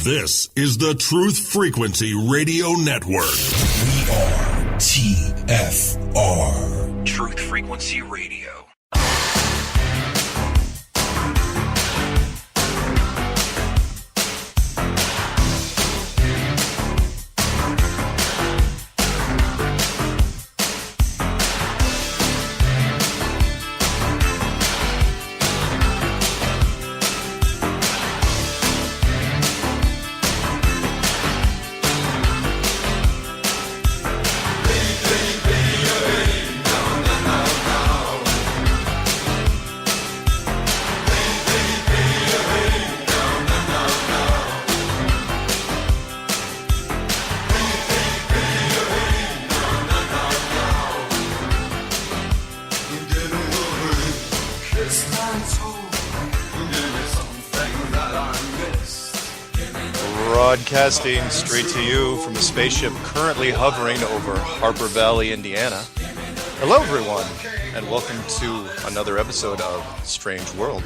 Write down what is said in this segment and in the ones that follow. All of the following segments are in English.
This is the Truth Frequency Radio Network. We are TFR. Truth Frequency Radio. Broadcasting straight to you from a spaceship currently hovering over Harper Valley, Indiana. Hello, everyone, and welcome to another episode of Strange World,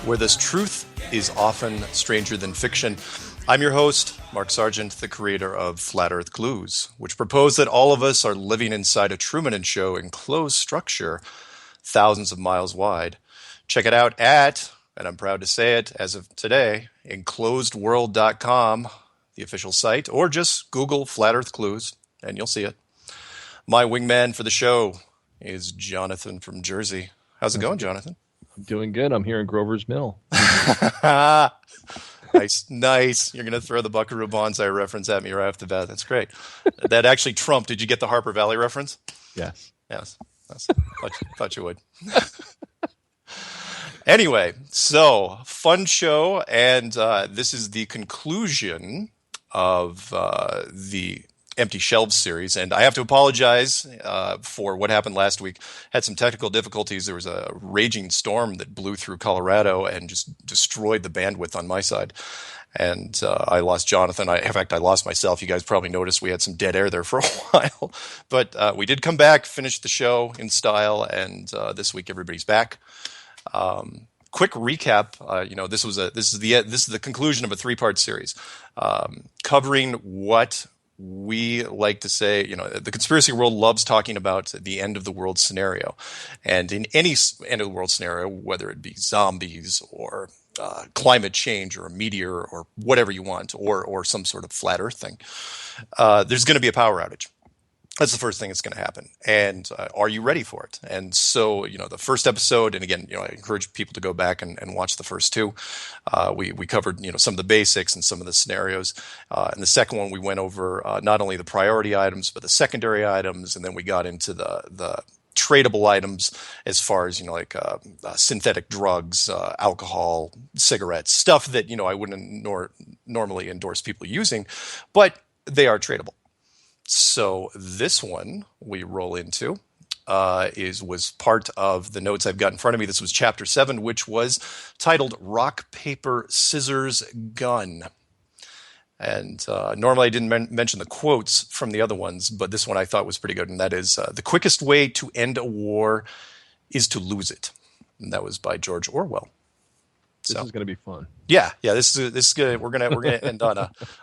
where this truth is often stranger than fiction. I'm your host, Mark Sargent, the creator of Flat Earth Clues, which propose that all of us are living inside a Truman and Show enclosed structure thousands of miles wide. Check it out at, and I'm proud to say it as of today, enclosedworld.com, the official site, or just Google Flat Earth Clues, and you'll see it. My wingman for the show is Jonathan from Jersey. How's it going, Jonathan? I'm doing good. I'm here in Grover's Mill. Nice. You're going to throw the Buckaroo Banzai reference at me right off the bat. That's great. That actually trumped. Did you get the Harper Valley reference? Yes. Thought you would. Anyway, so fun show, and this is the conclusion of the Empty Shelves series, and I have to apologize for what happened last week. Had some technical difficulties. There was a raging storm that blew through Colorado and just destroyed the bandwidth on my side, and I lost Jonathan. In fact, I lost myself. You guys probably noticed we had some dead air there for a while, but we did come back, finish the show in style, and this week everybody's back. Quick recap. This is the conclusion of a 3-part series, covering what we like to say. The conspiracy world loves talking about the end of the world scenario, and in any end of the world scenario, whether it be zombies or climate change or a meteor or whatever you want, or some sort of flat Earth thing, there's going to be a power outage. That's the first thing that's going to happen. And are you ready for it? And so, the first episode, and again, I encourage people to go back and watch the first two. We covered, some of the basics and some of the scenarios. And the second one, we went over not only the priority items, but the secondary items. And then we got into the tradable items as far as, synthetic drugs, alcohol, cigarettes, stuff that, I wouldn't normally endorse people using, but they are tradable. So this one we roll into was part of the notes I've got in front of me. This was Chapter 7, which was titled Rock, Paper, Scissors, Gun. And normally I didn't mention the quotes from the other ones, but this one I thought was pretty good, and that is, the quickest way to end a war is to lose it. And that was by George Orwell. This is going to be fun. Yeah. This is good. We're gonna end on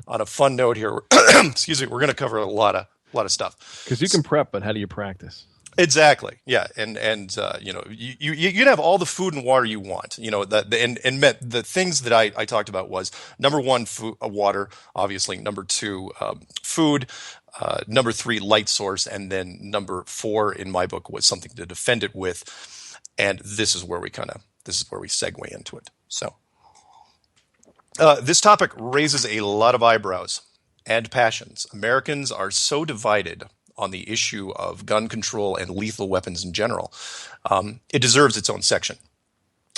a fun note here. Excuse me. We're gonna cover a lot of stuff. Because you can prep, but how do you practice? Exactly. Yeah. And you can have all the food and water you want. The things that I talked about was number 1, water, obviously. Number 2, food. Number 3, light source, and then number 4 in my book was something to defend it with. And this is where we segue into it. So, this topic raises a lot of eyebrows and passions. Americans are so divided on the issue of gun control and lethal weapons in general. It deserves its own section.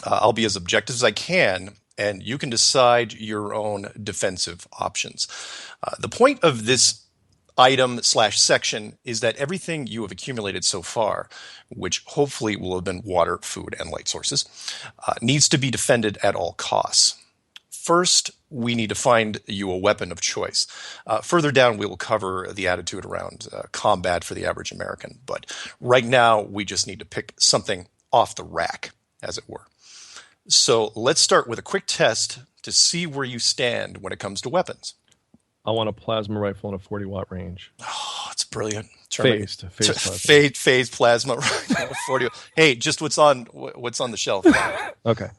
I'll be as objective as I can, and you can decide your own defensive options. The point of this item/section is that everything you have accumulated so far, which hopefully will have been water, food, and light sources, needs to be defended at all costs. First, we need to find you a weapon of choice. Further down, we will cover the attitude around combat for the average American. But right now, we just need to pick something off the rack, as it were. So let's start with a quick test to see where you stand when it comes to weapons? I want a plasma rifle and a 40-watt range. Oh, it's brilliant. Phased plasma. Phased plasma. Right? 40. Hey, just what's on the shelf. Okay.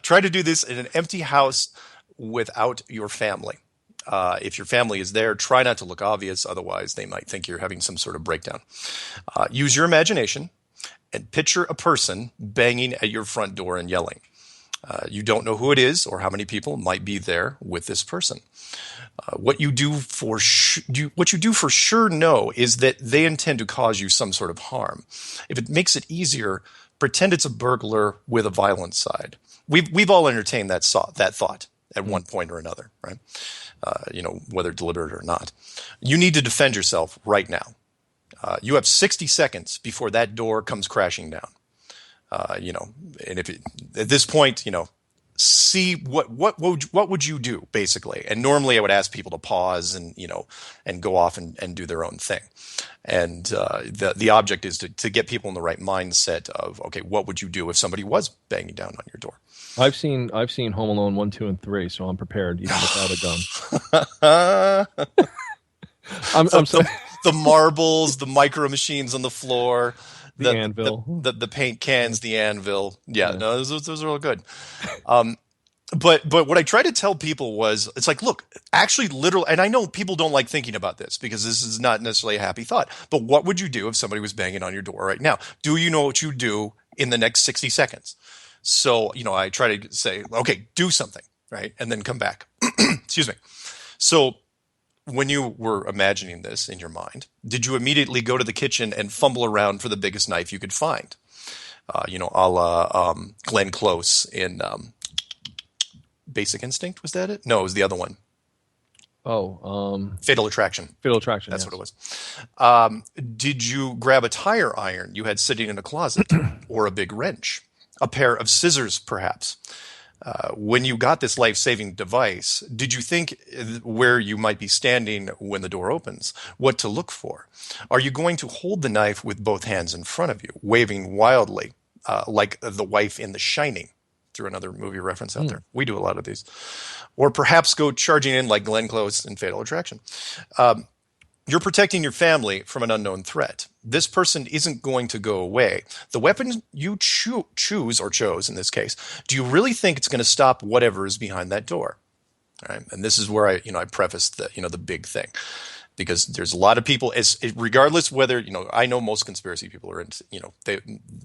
Try to do this in an empty house without your family. If your family is there, try not to look obvious. Otherwise, they might think you're having some sort of breakdown. Use your imagination and picture a person banging at your front door and yelling. You don't know who it is or how many people might be there with this person. What you do for sure know is that they intend to cause you some sort of harm. If it makes it easier, pretend it's a burglar with a violent side. We've all entertained that thought at one point or another, right? Whether deliberate or not. You need to defend yourself right now. You have 60 seconds before that door comes crashing down. And if at this point, see what would you do basically? And normally I would ask people to pause and go off and do their own thing. And the object is to get people in the right mindset of, okay, what would you do if somebody was banging down on your door? I've seen Home Alone 1, 2, and 3, so I'm prepared even without a gun. The marbles, the micro machines on the floor. The anvil, the paint cans, the anvil. Yeah. No, those are all good. But what I try to tell people was, it's like, look, actually, literally, and I know people don't like thinking about this because this is not necessarily a happy thought. But what would you do if somebody was banging on your door right now? Do you know what you do in the next 60 seconds? So, I try to say, okay, do something, right, and then come back. Excuse me. So, when you were imagining this in your mind, did you immediately go to the kitchen and fumble around for the biggest knife you could find? A la Glenn Close in Basic Instinct, was that it? No, it was the other one. Fatal Attraction. Fatal Attraction, That's yes. what it was. Did you grab a tire iron you had sitting in a closet, or a big wrench? A pair of scissors, perhaps? When you got this life-saving device, did you think where you might be standing when the door opens, what to look for? Are you going to hold the knife with both hands in front of you, waving wildly, like the wife in The Shining? Threw another movie reference out there. We do a lot of these. Or perhaps go charging in like Glenn Close in Fatal Attraction. You're protecting your family from an unknown threat. This person isn't going to go away. The weapon you chose in this case, do you really think it's going to stop whatever is behind that door? All right. And this is where I preface the big thing, because there's a lot of people, regardless whether, I know most conspiracy people are into,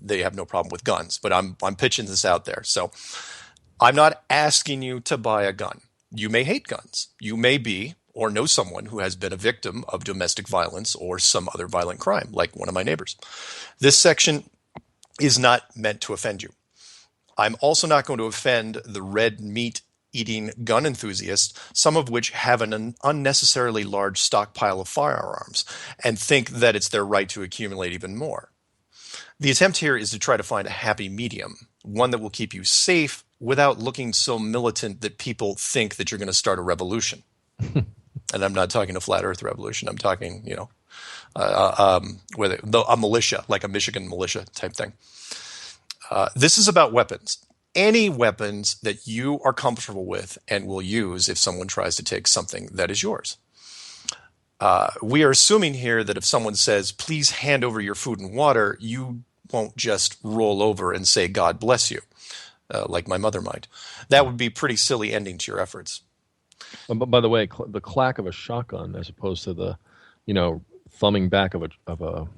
they have no problem with guns, but I'm pitching this out there. So I'm not asking you to buy a gun. You may hate guns. You may be or know someone who has been a victim of domestic violence or some other violent crime, like one of my neighbors. This section is not meant to offend you. I'm also not going to offend the red meat eating gun enthusiasts, some of which have an unnecessarily large stockpile of firearms and think that it's their right to accumulate even more. The attempt here is to try to find a happy medium, one that will keep you safe without looking so militant that people think that you're going to start a revolution. And I'm not talking a flat earth revolution. I'm talking, a militia, like a Michigan militia type thing. This is about weapons. Any weapons that you are comfortable with and will use if someone tries to take something that is yours. We are assuming here that if someone says, please hand over your food and water, you won't just roll over and say, God bless you, like my mother might. That would be a pretty silly ending to your efforts. But by the way, the clack of a shotgun, as opposed to the, thumbing back of a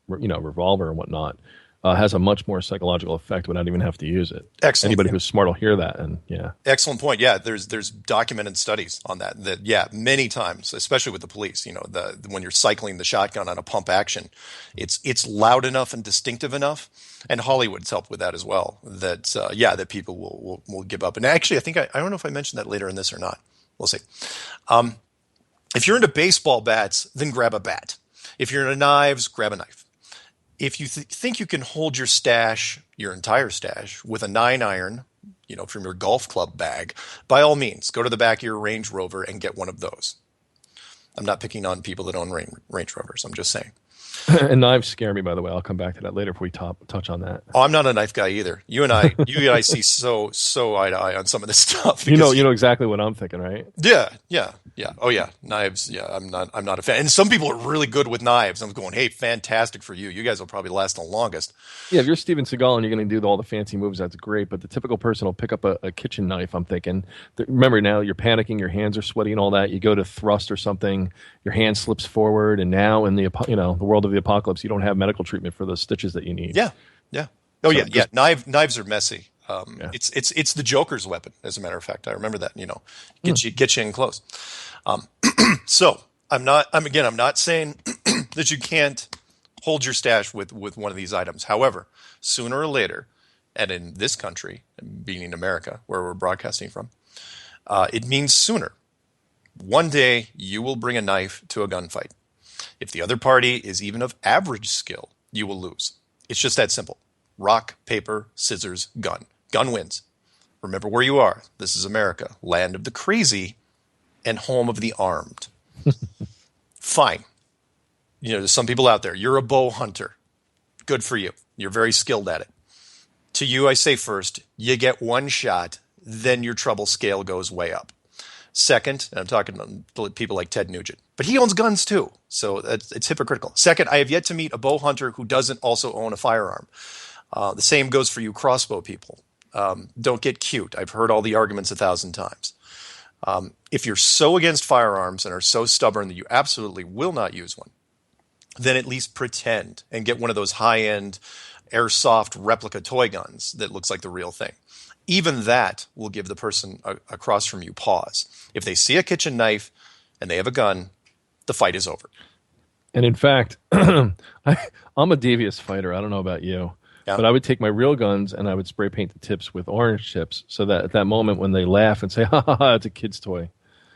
revolver and whatnot, has a much more psychological effect without even have to use it. Excellent. Anybody who's smart will hear that, and yeah. Excellent point. Yeah, there's documented studies on that. Many times, especially with the police, when you're cycling the shotgun on a pump action, it's loud enough and distinctive enough, and Hollywood's helped with that as well. That people will give up. And actually, I think I don't know if I mentioned that later in this or not. We'll see. If you're into baseball bats, then grab a bat. If you're into knives, grab a knife. If you think you can hold your stash, your entire stash, with a 9-iron, from your golf club bag, by all means, go to the back of your Range Rover and get one of those. I'm not picking on people that own Range Rovers. I'm just saying. And knives scare me, by the way. I'll come back to that later if we touch on that. Oh, I'm not a knife guy either. You and I see so eye to eye on some of this stuff. You know exactly what I'm thinking, right? Yeah. Oh yeah, knives. Yeah, I'm not a fan. And some people are really good with knives. I'm going, hey, fantastic for you. You guys will probably last the longest. Yeah, if you're Steven Seagal and you're going to do all the fancy moves, that's great. But the typical person will pick up a kitchen knife. I'm thinking, remember now you're panicking, your hands are sweaty and all that. You go to thrust or something, your hand slips forward, and now in the world of the apocalypse, you don't have medical treatment for the stitches that you need. Yeah. Oh So yeah. Knives are messy. Yeah. It's the Joker's weapon, as a matter of fact. I remember that. Get you in close. So I'm not saying that you can't hold your stash with one of these items. However, sooner or later, and in this country, being in America, where we're broadcasting from, it means sooner. One day you will bring a knife to a gunfight. If the other party is even of average skill, you will lose. It's just that simple. Rock, paper, scissors, gun. Gun wins. Remember where you are. This is America, land of the crazy and home of the armed. Fine. There's some people out there. You're a bow hunter. Good for you. You're very skilled at it. To you, I say first, you get one shot, then your trouble scale goes way up. Second, and I'm talking to people like Ted Nugent, but he owns guns too, so it's hypocritical. Second, I have yet to meet a bow hunter who doesn't also own a firearm. The same goes for you crossbow people. Don't get cute. I've heard all the arguments 1,000 times. If you're so against firearms and are so stubborn that you absolutely will not use one, then at least pretend and get one of those high-end airsoft replica toy guns that looks like the real thing. Even that will give the person across from you pause. If they see a kitchen knife and they have a gun, the fight is over. And in fact, I'm a devious fighter. I don't know about you. Yeah. But I would take my real guns and I would spray paint the tips with orange tips so that at that moment when they laugh and say, ha ha ha, it's a kid's toy.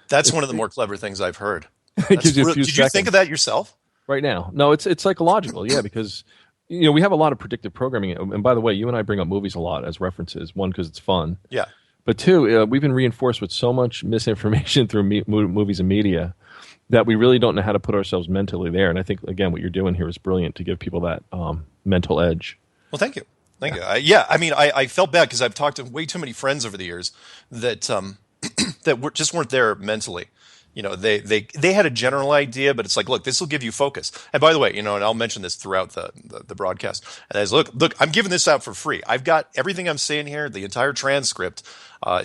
That's one of the more clever things I've heard. Did you think of that yourself? Right now? No, it's psychological, yeah, because we have a lot of predictive programming. And by the way, you and I bring up movies a lot as references. One, because it's fun. Yeah. But two, we've been reinforced with so much misinformation through movies and media that we really don't know how to put ourselves mentally there. And I think, again, what you're doing here is brilliant to give people that mental edge. Well, thank you. Thank you. I felt bad because I've talked to way too many friends over the years that that just weren't there mentally. They had a general idea, but it's like, look, this will give you focus. And by the way, and I'll mention this throughout the broadcast. And as look, I'm giving this out for free. I've got everything I'm saying here. The entire transcript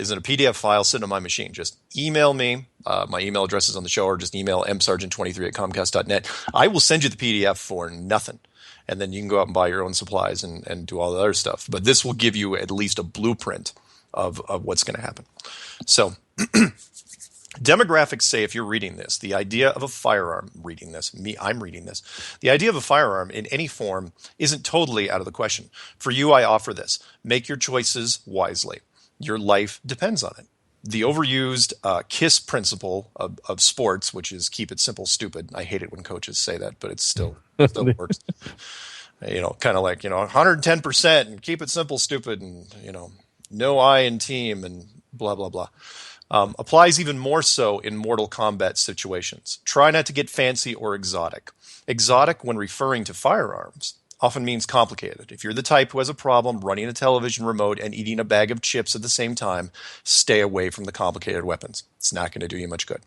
is in a PDF file sitting on my machine. Just email me. My email address is on the show, or just email msargent23@comcast.net. I will send you the PDF for nothing. And then you can go out and buy your own supplies and do all the other stuff. But this will give you at least a blueprint of what's going to happen. So demographics say, if you're reading this, the idea of a firearm, I'm reading this, the idea of a firearm in any form isn't totally out of the question. For you, I offer this. Make your choices wisely. Your life depends on it. The overused KISS principle of sports, which is keep it simple, stupid. I hate it when coaches say that, but it still works. Kind of like, 110% and keep it simple, stupid, and, no I in team and blah, blah, blah. Applies even more so in Mortal Kombat situations. Try not to get fancy or exotic. Exotic, when referring to firearms, often means complicated. If you're the type who has a problem running a television remote and eating a bag of chips at the same time, stay away from the complicated weapons. It's not going to do you much good.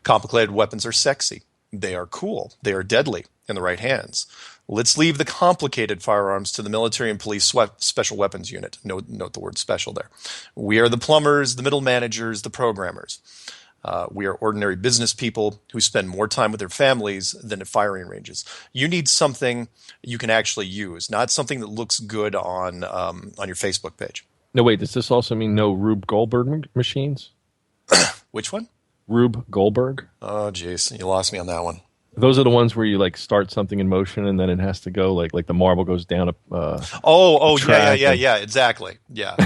Complicated weapons are sexy. They are cool. They are deadly in the right hands. Let's leave the complicated firearms to the military and police special weapons unit. Note the word special there. We are the plumbers, the middle managers, the programmers. We are ordinary business people who spend more time with their families than at firing ranges. You need something you can actually use, not something that looks good on your Facebook page. No, wait, does this also mean no Rube Goldberg machines? Which one? Rube Goldberg. Oh, jeez, you lost me on that one. Those are the ones where you start something in motion and then it has to go like the marble goes down a yeah, exactly. Yeah.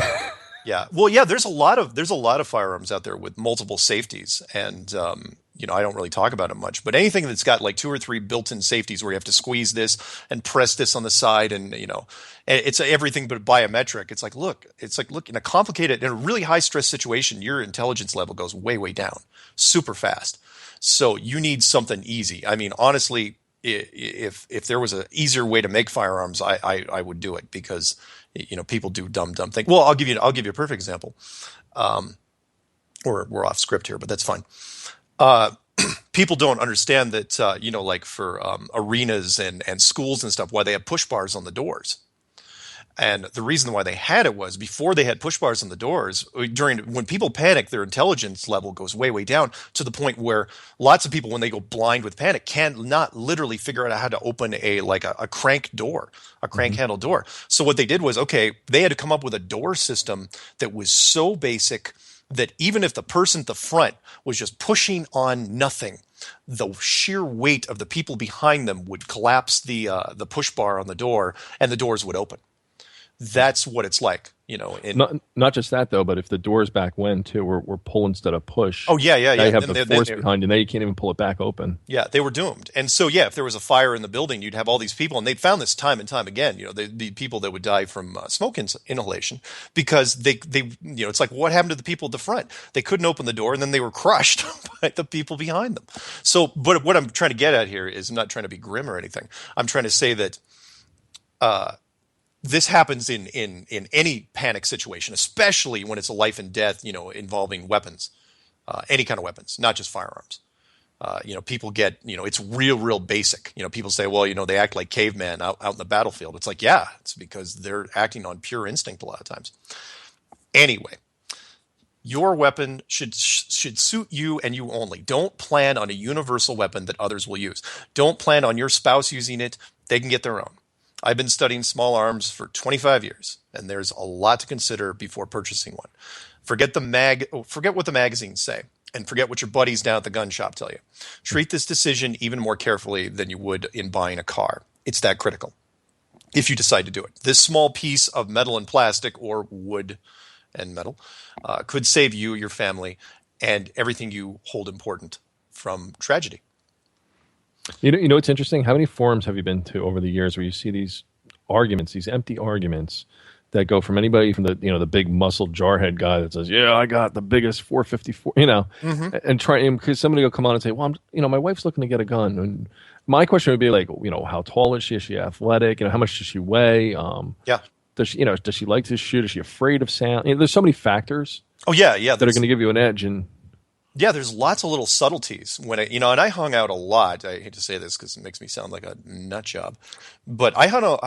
Yeah. Well, yeah, there's a lot of firearms out there with multiple safeties, and I don't really talk about it much, but anything that's got like 2 or 3 built-in safeties where you have to squeeze this and press this on the side, and it's everything but biometric. It's like look in a really high stress situation, your intelligence level goes way, way down super fast. So you need something easy. I mean, honestly, if there was an easier way to make firearms, I would do it, because people do dumb things. Well, I'll give you a perfect example. Or we're off script here, but that's fine. People don't understand that like for arenas and schools and stuff, why they have push bars on the doors. And the reason why they had it was before they had push bars on the doors, when people panic, their intelligence level goes way, way down to the point where lots of people, when they go blind with panic, cannot literally figure out how to open a crank door, a crank handle door. So what they did was, they had to come up with a door system that was so basic that even if the person at the front was just pushing on nothing, the sheer weight of the people behind them would collapse the push bar on the door, and the doors would open. That's what it's like, Not just that, though, but if the doors back when, too, were pull instead of push. Oh, yeah. Now you have the force behind you. Now you can't even pull it back open. Yeah, they were doomed. And so, if there was a fire in the building, you'd have all these people, and they found this time and time again, the people that would die from smoke inhalation, because they it's like, what happened to the people at the front? They couldn't open the door, and then they were crushed by the people behind them. So, but what I'm trying to get at here is, I'm not trying to be grim or anything. I'm trying to say that this happens in any panic situation, especially when it's a life and death, involving weapons, any kind of weapons, not just firearms. People get, it's real basic. People say, well, they act like cavemen out in the battlefield. It's like, yeah, it's because they're acting on pure instinct a lot of times. Anyway, your weapon should suit you and you only. Don't plan on a universal weapon that others will use. Don't plan on your spouse using it. They can get their own. I've been studying small arms for 25 years, and there's a lot to consider before purchasing one. Forget what the magazines say, and forget what your buddies down at the gun shop tell you. Treat this decision even more carefully than you would in buying a car. It's that critical, if you decide to do it. This small piece of metal and plastic, or wood and metal, could save you, your family, and everything you hold important from tragedy. It's interesting. How many forums have you been to over the years where you see these arguments, these empty arguments that go from anybody from the big muscle jarhead guy that says, yeah, I got the biggest 454, and because somebody will come on and say, well, my wife's looking to get a gun. And my question would be like, how tall is she? Is she athletic? How much does she weigh? Does she like to shoot? Is she afraid of sound? There's so many factors. Oh yeah. That are going to give you an edge. And yeah, there's lots of little subtleties and I hung out a lot. I hate to say this because it makes me sound like a nut job, but I hung out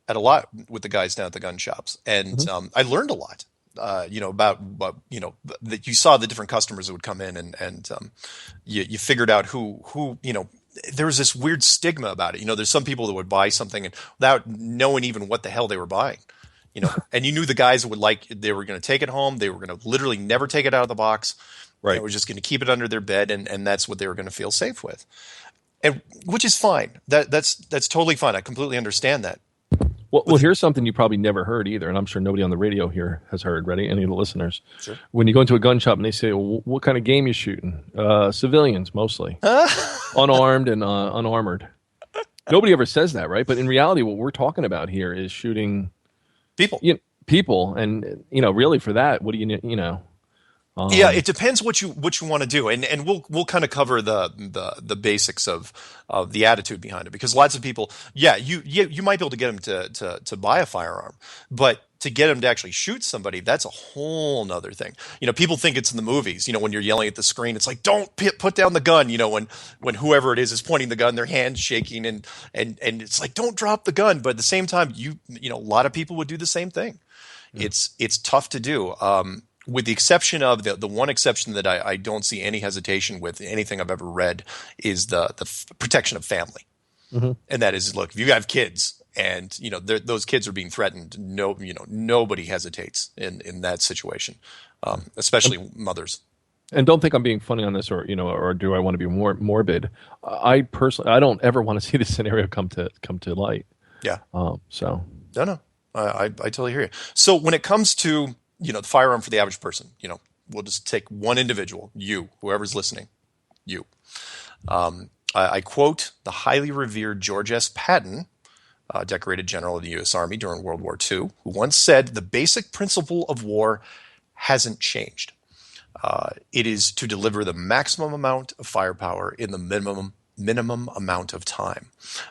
at a lot with the guys down at the gun shops, and I learned a lot. About that you saw the different customers that would come in, and you figured out who there was this weird stigma about it. There's some people that would buy something and without knowing even what the hell they were buying. And you knew the guys that they were going to take it home. They were going to literally never take it out of the box. Right. They were just going to keep it under their bed, and that's what they were going to feel safe with. And which is fine. That's totally fine. I completely understand that. Well, here's something you probably never heard either, and I'm sure nobody on the radio here has heard. Ready? Any of the listeners? Sure. When you go into a gun shop and they say, well, what kind of game you shooting? Civilians, mostly. Unarmed and unarmored. Nobody ever says that, right? But in reality, what we're talking about here is shooting people. People, and really for that, what do you? Yeah, it depends what you want to do, and we'll kind of cover the basics of the attitude behind it, because lots of people, you might be able to get them to buy a firearm, but to get them to actually shoot somebody, that's a whole nother thing. People think it's in the movies. When you're yelling at the screen, it's like, don't put down the gun. When whoever it is pointing the gun, their hands shaking, and it's like, don't drop the gun. But at the same time, a lot of people would do the same thing. Yeah. It's tough to do. With the exception of the one exception that I don't see any hesitation with anything I've ever read is the protection of family. Mm-hmm. And that is, look, if you have kids and those kids are being threatened, nobody hesitates in that situation, especially mothers. And don't think I'm being funny on this, or do I want to be more morbid? I personally, I don't ever want to see this scenario come to light. Yeah. So no, I totally hear you. So when it comes to the firearm for the average person, we'll just take one individual, whoever's listening, you. I quote the highly revered George S. Patton, decorated general of the U.S. Army during World War II, who once said, the basic principle of war hasn't changed. It is to deliver the maximum amount of firepower in the minimum minimum amount of time.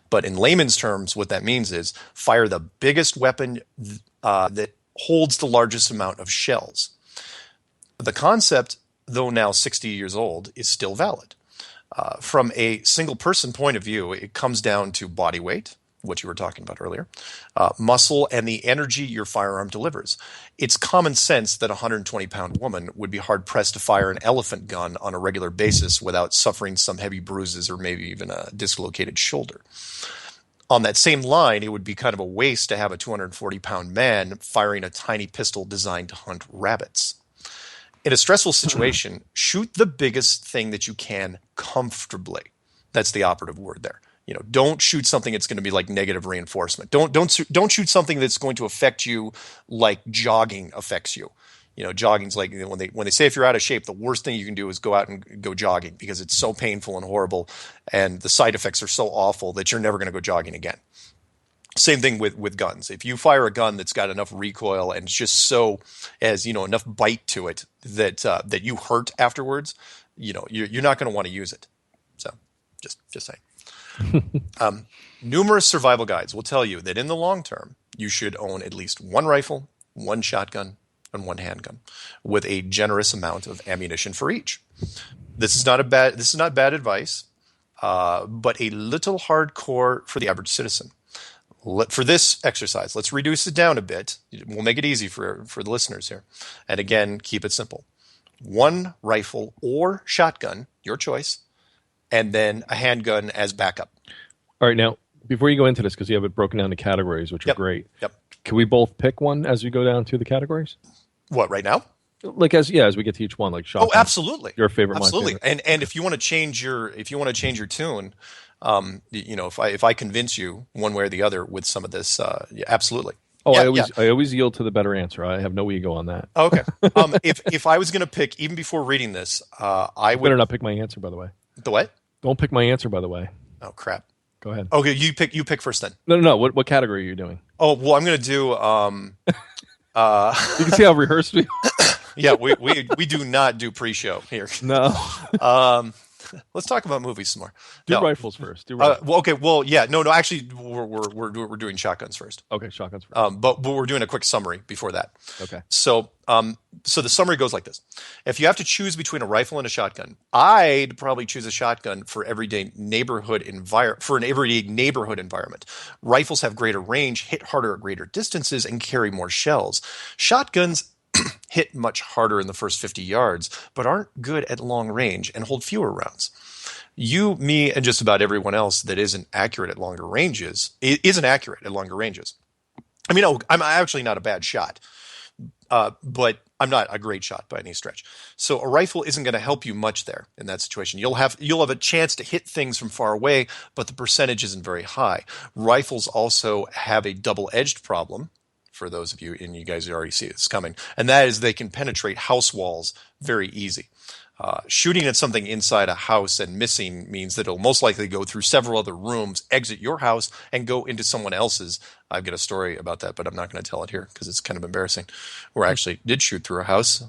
But in layman's terms, what that means is fire the biggest weapon that holds the largest amount of shells. The concept, though now 60 years old, is still valid. From a single person point of view, it comes down to body weight, what you were talking about earlier, muscle, and the energy your firearm delivers. It's common sense that a 120-pound woman would be hard-pressed to fire an elephant gun on a regular basis without suffering some heavy bruises or maybe even a dislocated shoulder. On that same line, it would be kind of a waste to have a 240-pound man firing a tiny pistol designed to hunt rabbits. In a stressful situation, shoot the biggest thing that you can comfortably. That's the operative word there. Don't shoot something that's going to be like negative reinforcement. Don't shoot something that's going to affect you like jogging affects you. Jogging's like when they say if you're out of shape, the worst thing you can do is go out and go jogging because it's so painful and horrible, and the side effects are so awful that you're never going to go jogging again. Same thing with guns. If you fire a gun that's got enough recoil and just enough bite to it that you hurt afterwards, you're not going to want to use it. So, just saying. Numerous survival guides will tell you that in the long term, you should own at least one rifle, one shotgun, and one handgun, with a generous amount of ammunition for each. This is not bad advice, but a little hardcore for the average citizen. For this exercise, let's reduce it down a bit. We'll make it easy for the listeners here. And again, keep it simple. One rifle or shotgun, your choice, and then a handgun as backup. All right, now, before you go into this, because you have it broken down to categories, which are great. Yep. Can we both pick one as we go down to the categories? What, right now? Like as we get to each one, like shotgun. Oh, absolutely. Your favorite, absolutely. My favorite. And if you want to change your tune, if I convince you one way or the other with some of this, absolutely. Oh, yeah, I always yield to the better answer. I have no ego on that. Okay. If I was going to pick, even before reading this, I would better not pick my answer. By the way, the what? Don't pick my answer. By the way. Oh crap. Go ahead. Okay, you pick first then. No. What category are you doing? Oh well, I'm going to do. You can see how rehearsed we. Yeah, we do not do pre-show here. No. Let's talk about movies some more. Do rifles first. Okay. Well, yeah. No. Actually, we're doing shotguns first. Okay, shotguns first. But we're doing a quick summary before that. Okay. So the summary goes like this: if you have to choose between a rifle and a shotgun, I'd probably choose a shotgun for an everyday neighborhood environment. Rifles have greater range, hit harder at greater distances, and carry more shells. Shotguns hit much harder in the first 50 yards, but aren't good at long range and hold fewer rounds. You, me, and just about everyone else that isn't accurate at longer ranges. I mean, I'm actually not a bad shot, but I'm not a great shot by any stretch. So a rifle isn't going to help you much there in that situation. You'll have a chance to hit things from far away, but the percentage isn't very high. Rifles also have a double-edged problem, for those of you, and you guys already see this coming, and that is they can penetrate house walls very easy. Shooting at something inside a house and missing means that it'll most likely go through several other rooms, exit your house, and go into someone else's. I've got a story about that, but I'm not going to tell it here because it's kind of embarrassing, where I actually did shoot through a house.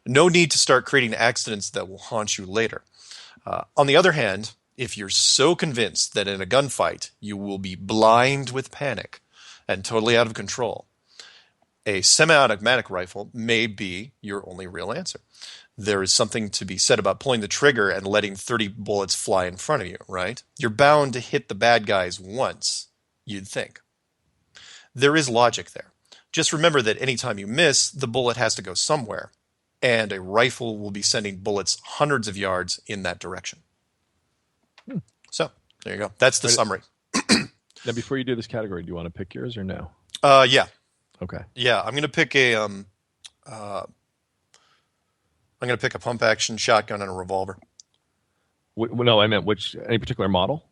No need to start creating accidents that will haunt you later. On the other hand, if you're so convinced that in a gunfight you will be blind with panic and totally out of control, a semi-automatic rifle may be your only real answer. There is something to be said about pulling the trigger and letting 30 bullets fly in front of you, right? You're bound to hit the bad guys once, you'd think. There is logic there. Just remember that anytime you miss, the bullet has to go somewhere, and a rifle will be sending bullets hundreds of yards in that direction. So, there you go. That's the summary. Now, before you do this category, do you want to pick yours or no? Yeah. Okay. Yeah, I'm going to pick a pump action shotgun and a revolver. No, I meant any particular model?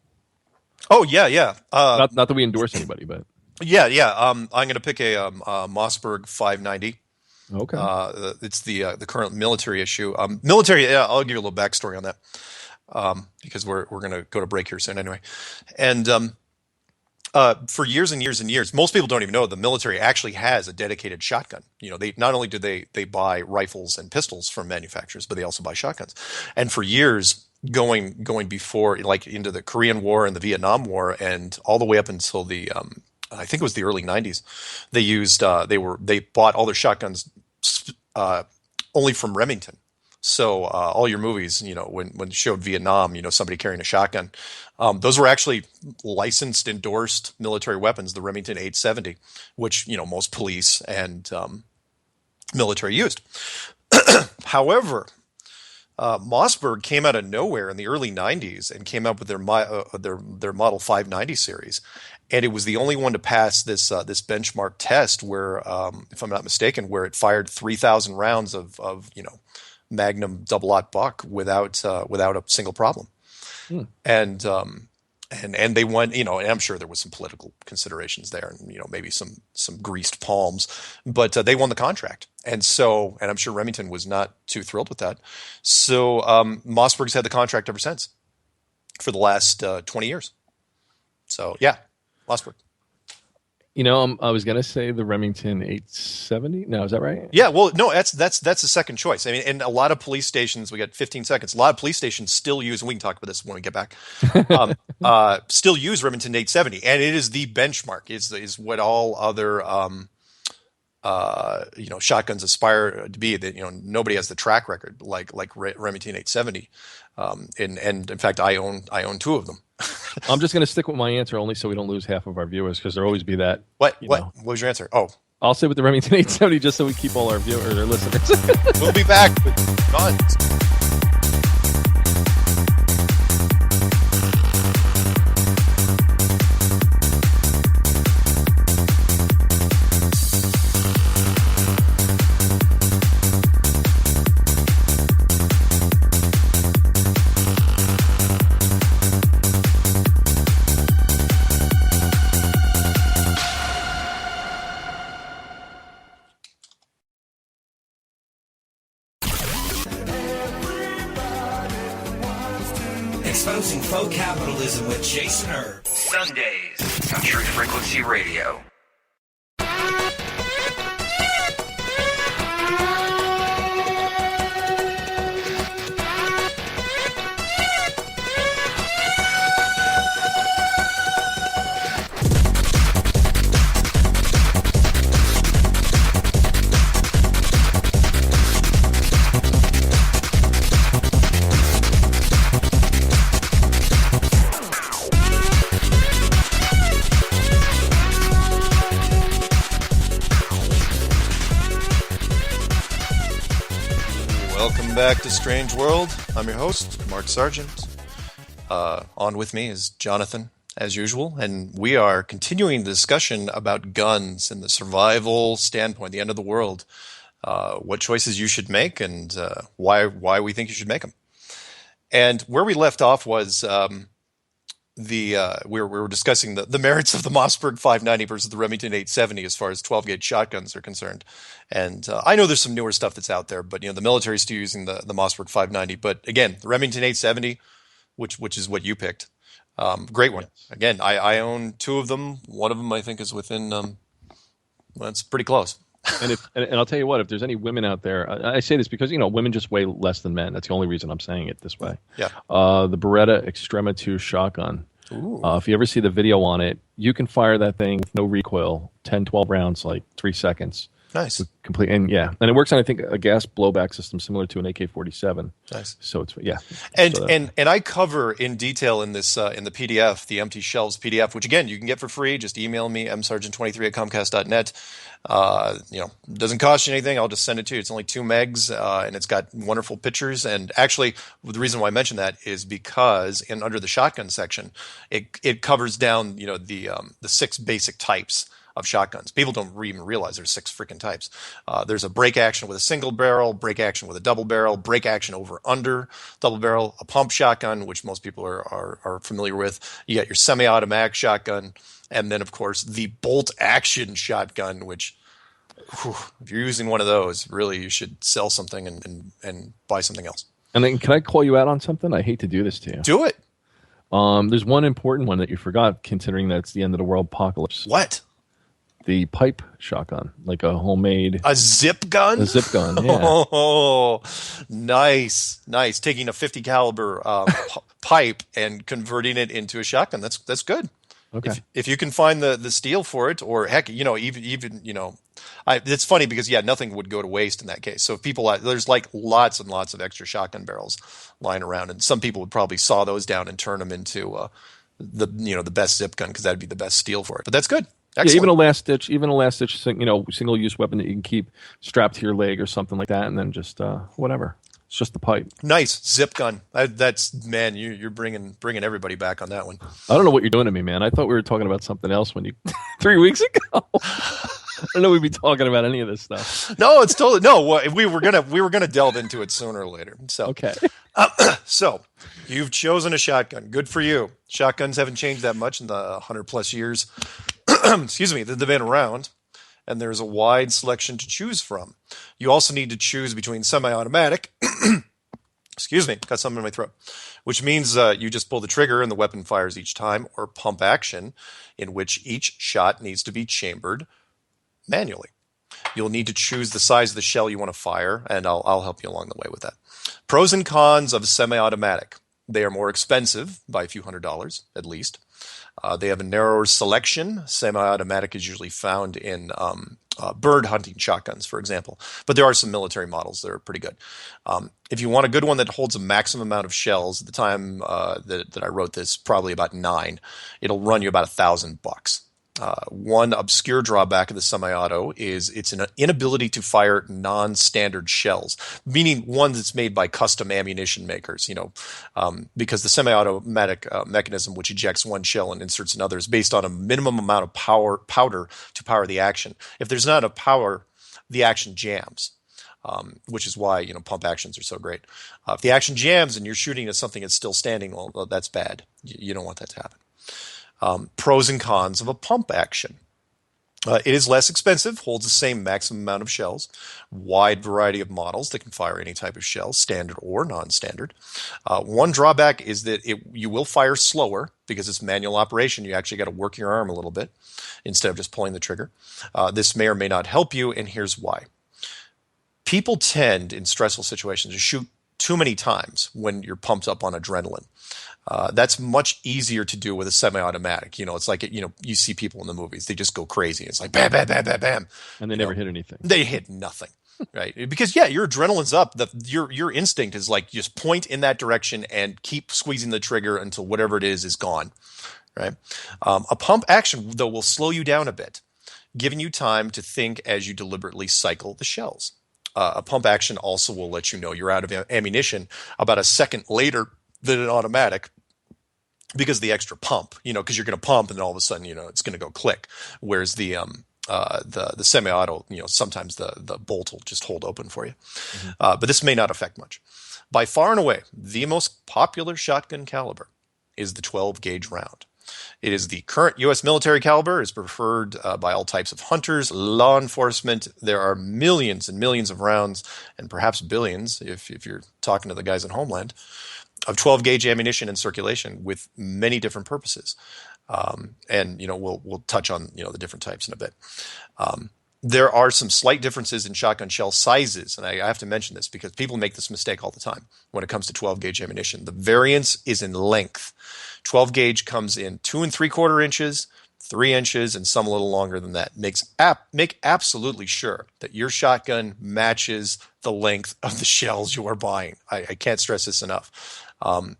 Oh yeah. Not that we endorse anybody, but yeah. I'm going to pick a Mossberg 590. Okay. It's the current military issue. Military. Yeah, I'll give you a little backstory on that because we're going to go to break here soon anyway, and. For years and years and years, most people don't even know the military actually has a dedicated shotgun. They not only do they buy rifles and pistols from manufacturers, but they also buy shotguns. And for years, going before, like into the Korean War and the Vietnam War, and all the way up until the I think it was the early '90s. They used they bought all their shotguns uh, only from Remington. So all your movies, when it showed Vietnam, somebody carrying a shotgun, those were actually licensed, endorsed military weapons, the Remington 870, which most police and military used. However, Mossberg came out of nowhere in the early '90s and came up with their Model 590 series, and it was the only one to pass this benchmark test where, if I'm not mistaken, where it fired 3,000 rounds of Magnum double-aught buck without a single problem. And they won, and I'm sure there was some political considerations there, and maybe some greased palms, but they won the contract, and I'm sure Remington was not too thrilled with that. So Mossberg's had the contract ever since, for the last 20 years. So yeah, Mossberg. I was gonna say the Remington 870. No, is that right? Yeah, well, no, that's the second choice. I mean, and a lot of police stations, we got 15 seconds. A lot of police stations still use, and we can talk about this when we get back. Still use Remington 870, and it is the benchmark. Is what all other shotguns aspire to be. That nobody has the track record like Remington 870. And in fact, I own two of them. I'm just going to stick with my answer only so we don't lose half of our viewers, because there'll always be that. What was your answer? Oh, I'll say with the Remington 870 just so we keep all our viewers or listeners. We'll be back with guns. Exposing faux capitalism with Jason Erb. Sundays on Truth Frequency Radio. Welcome back to Strange World. I'm your host, Mark Sargent. On with me is Jonathan, as usual, and we are continuing the discussion about guns and the survival standpoint, the end of the world, what choices you should make, and why we think you should make them. And where we left off was we were discussing the merits of the Mossberg 590 versus the Remington 870 as far as 12-gauge shotguns are concerned. And I know there's some newer stuff that's out there, but the military is still using the Mossberg 590. But again, the Remington 870, which is what you picked, great one. Yes. Again, I own two of them. One of them I think is within. Well, it's pretty close. And I'll tell you what, if there's any women out there, I say this because women just weigh less than men. That's the only reason I'm saying it this way. Yeah. The Beretta Extrema 2 shotgun. If you ever see the video on it, you can fire that thing with no recoil, 10, 12 rounds, like 3 seconds. Nice. Complete, and it works on, I think, a gas blowback system similar to an AK-47. Nice. So it's And I cover in detail in this in the PDF, the Empty Shelves PDF, which again you can get for free. Just email me msargent23@comcast.net. Doesn't cost you anything. I'll just send it to you. It's only 2 megs, and it's got wonderful pictures. And actually, the reason why I mention that is because under the shotgun section, it covers down the 6 basic types of shotguns. People don't even realize there's 6 freaking types. There's a break action with a single barrel, break action with a double barrel, break action over under double barrel, a pump shotgun, which most people are familiar with. You got your semi-automatic shotgun, and then of course the bolt action shotgun, which if you're using one of those, really you should sell something and buy something else. And then can I call you out on something? I hate to do this to you. Do it. There's one important one that you forgot, considering that it's the end of the world apocalypse. What? The pipe shotgun, like a homemade... A zip gun? A zip gun, yeah. Oh, Nice. Taking a 50 caliber pipe and converting it into a shotgun. That's good. Okay. If you can find the steel for it, or heck, even it's funny because nothing would go to waste in that case. So if people, there's like lots and lots of extra shotgun barrels lying around, and some people would probably saw those down and turn them into the best zip gun because that'd be the best steel for it. But that's good. Excellent. Yeah, even a last ditch, single use weapon that you can keep strapped to your leg or something like that, and then just whatever. It's just the pipe. Nice zip gun. Man, you're bringing everybody back on that one. I don't know what you're doing to me, man. I thought we were talking about something else when you 3 weeks ago. I don't know we'd be talking about any of this stuff. No, it's totally no. We were gonna delve into it sooner or later. So okay. So you've chosen a shotgun. Good for you. Shotguns haven't changed that much in the 100+ years. Excuse me, that they've been around. And there's a wide selection to choose from. You also need to choose between semi-automatic, excuse me, got something in my throat, which means you just pull the trigger and the weapon fires each time, or pump action, in which each shot needs to be chambered manually. You'll need to choose the size of the shell you want to fire, and I'll help you along the way with that. Pros and cons of semi-automatic. They are more expensive by a few $100s, at least. They have a narrower selection. Semi-automatic is usually found in bird hunting shotguns, for example. But there are some military models that are pretty good. If you want a good one that holds a maximum amount of shells, at the time that I wrote this, probably about 9, it'll run you about $1,000. One obscure drawback of the semi-auto is its an inability to fire non-standard shells, meaning one that's made by custom ammunition makers, because the semi-automatic mechanism, which ejects one shell and inserts another, is based on a minimum amount of powder to power the action. If there's not enough power, the action jams. Which is why pump actions are so great. If the action jams and you're shooting at something that's still standing, well, that's bad. You don't want that to happen. Pros and cons of a pump action. It is less expensive, holds the same maximum amount of shells, wide variety of models that can fire any type of shell, standard or non-standard. One drawback is that you will fire slower because it's manual operation. You actually got to work your arm a little bit instead of just pulling the trigger. This may or may not help you, and here's why. People tend, in stressful situations, to shoot too many times when you're pumped up on adrenaline. That's much easier to do with a semi-automatic. It's like, you see people in the movies, they just go crazy. It's like bam, bam, bam, bam, bam. And they never hit anything. They hit nothing, right? Because, your adrenaline's up. Your instinct is like just point in that direction and keep squeezing the trigger until whatever it is gone, right? A pump action, though, will slow you down a bit, giving you time to think as you deliberately cycle the shells. A pump action also will let you know you're out of ammunition about a second later than an automatic, because of the extra pump, because you're going to pump and then all of a sudden, it's going to go click. Whereas the semi-auto, sometimes the bolt will just hold open for you. Mm-hmm. But this may not affect much. By far and away, the most popular shotgun caliber is the 12 gauge round. It is the current U.S. military caliber, is preferred by all types of hunters, law enforcement. There are millions and millions of rounds, and perhaps billions, if you're talking to the guys at Homeland, of 12 gauge ammunition in circulation with many different purposes. And we'll touch on the different types in a bit. There are some slight differences in shotgun shell sizes, and I have to mention this because people make this mistake all the time when it comes to 12 gauge ammunition. The variance is in length. 12 gauge comes in 2 3/4 inches, 3 inches, and some a little longer than that. Make absolutely sure that your shotgun matches the length of the shells you are buying. I can't stress this enough. Can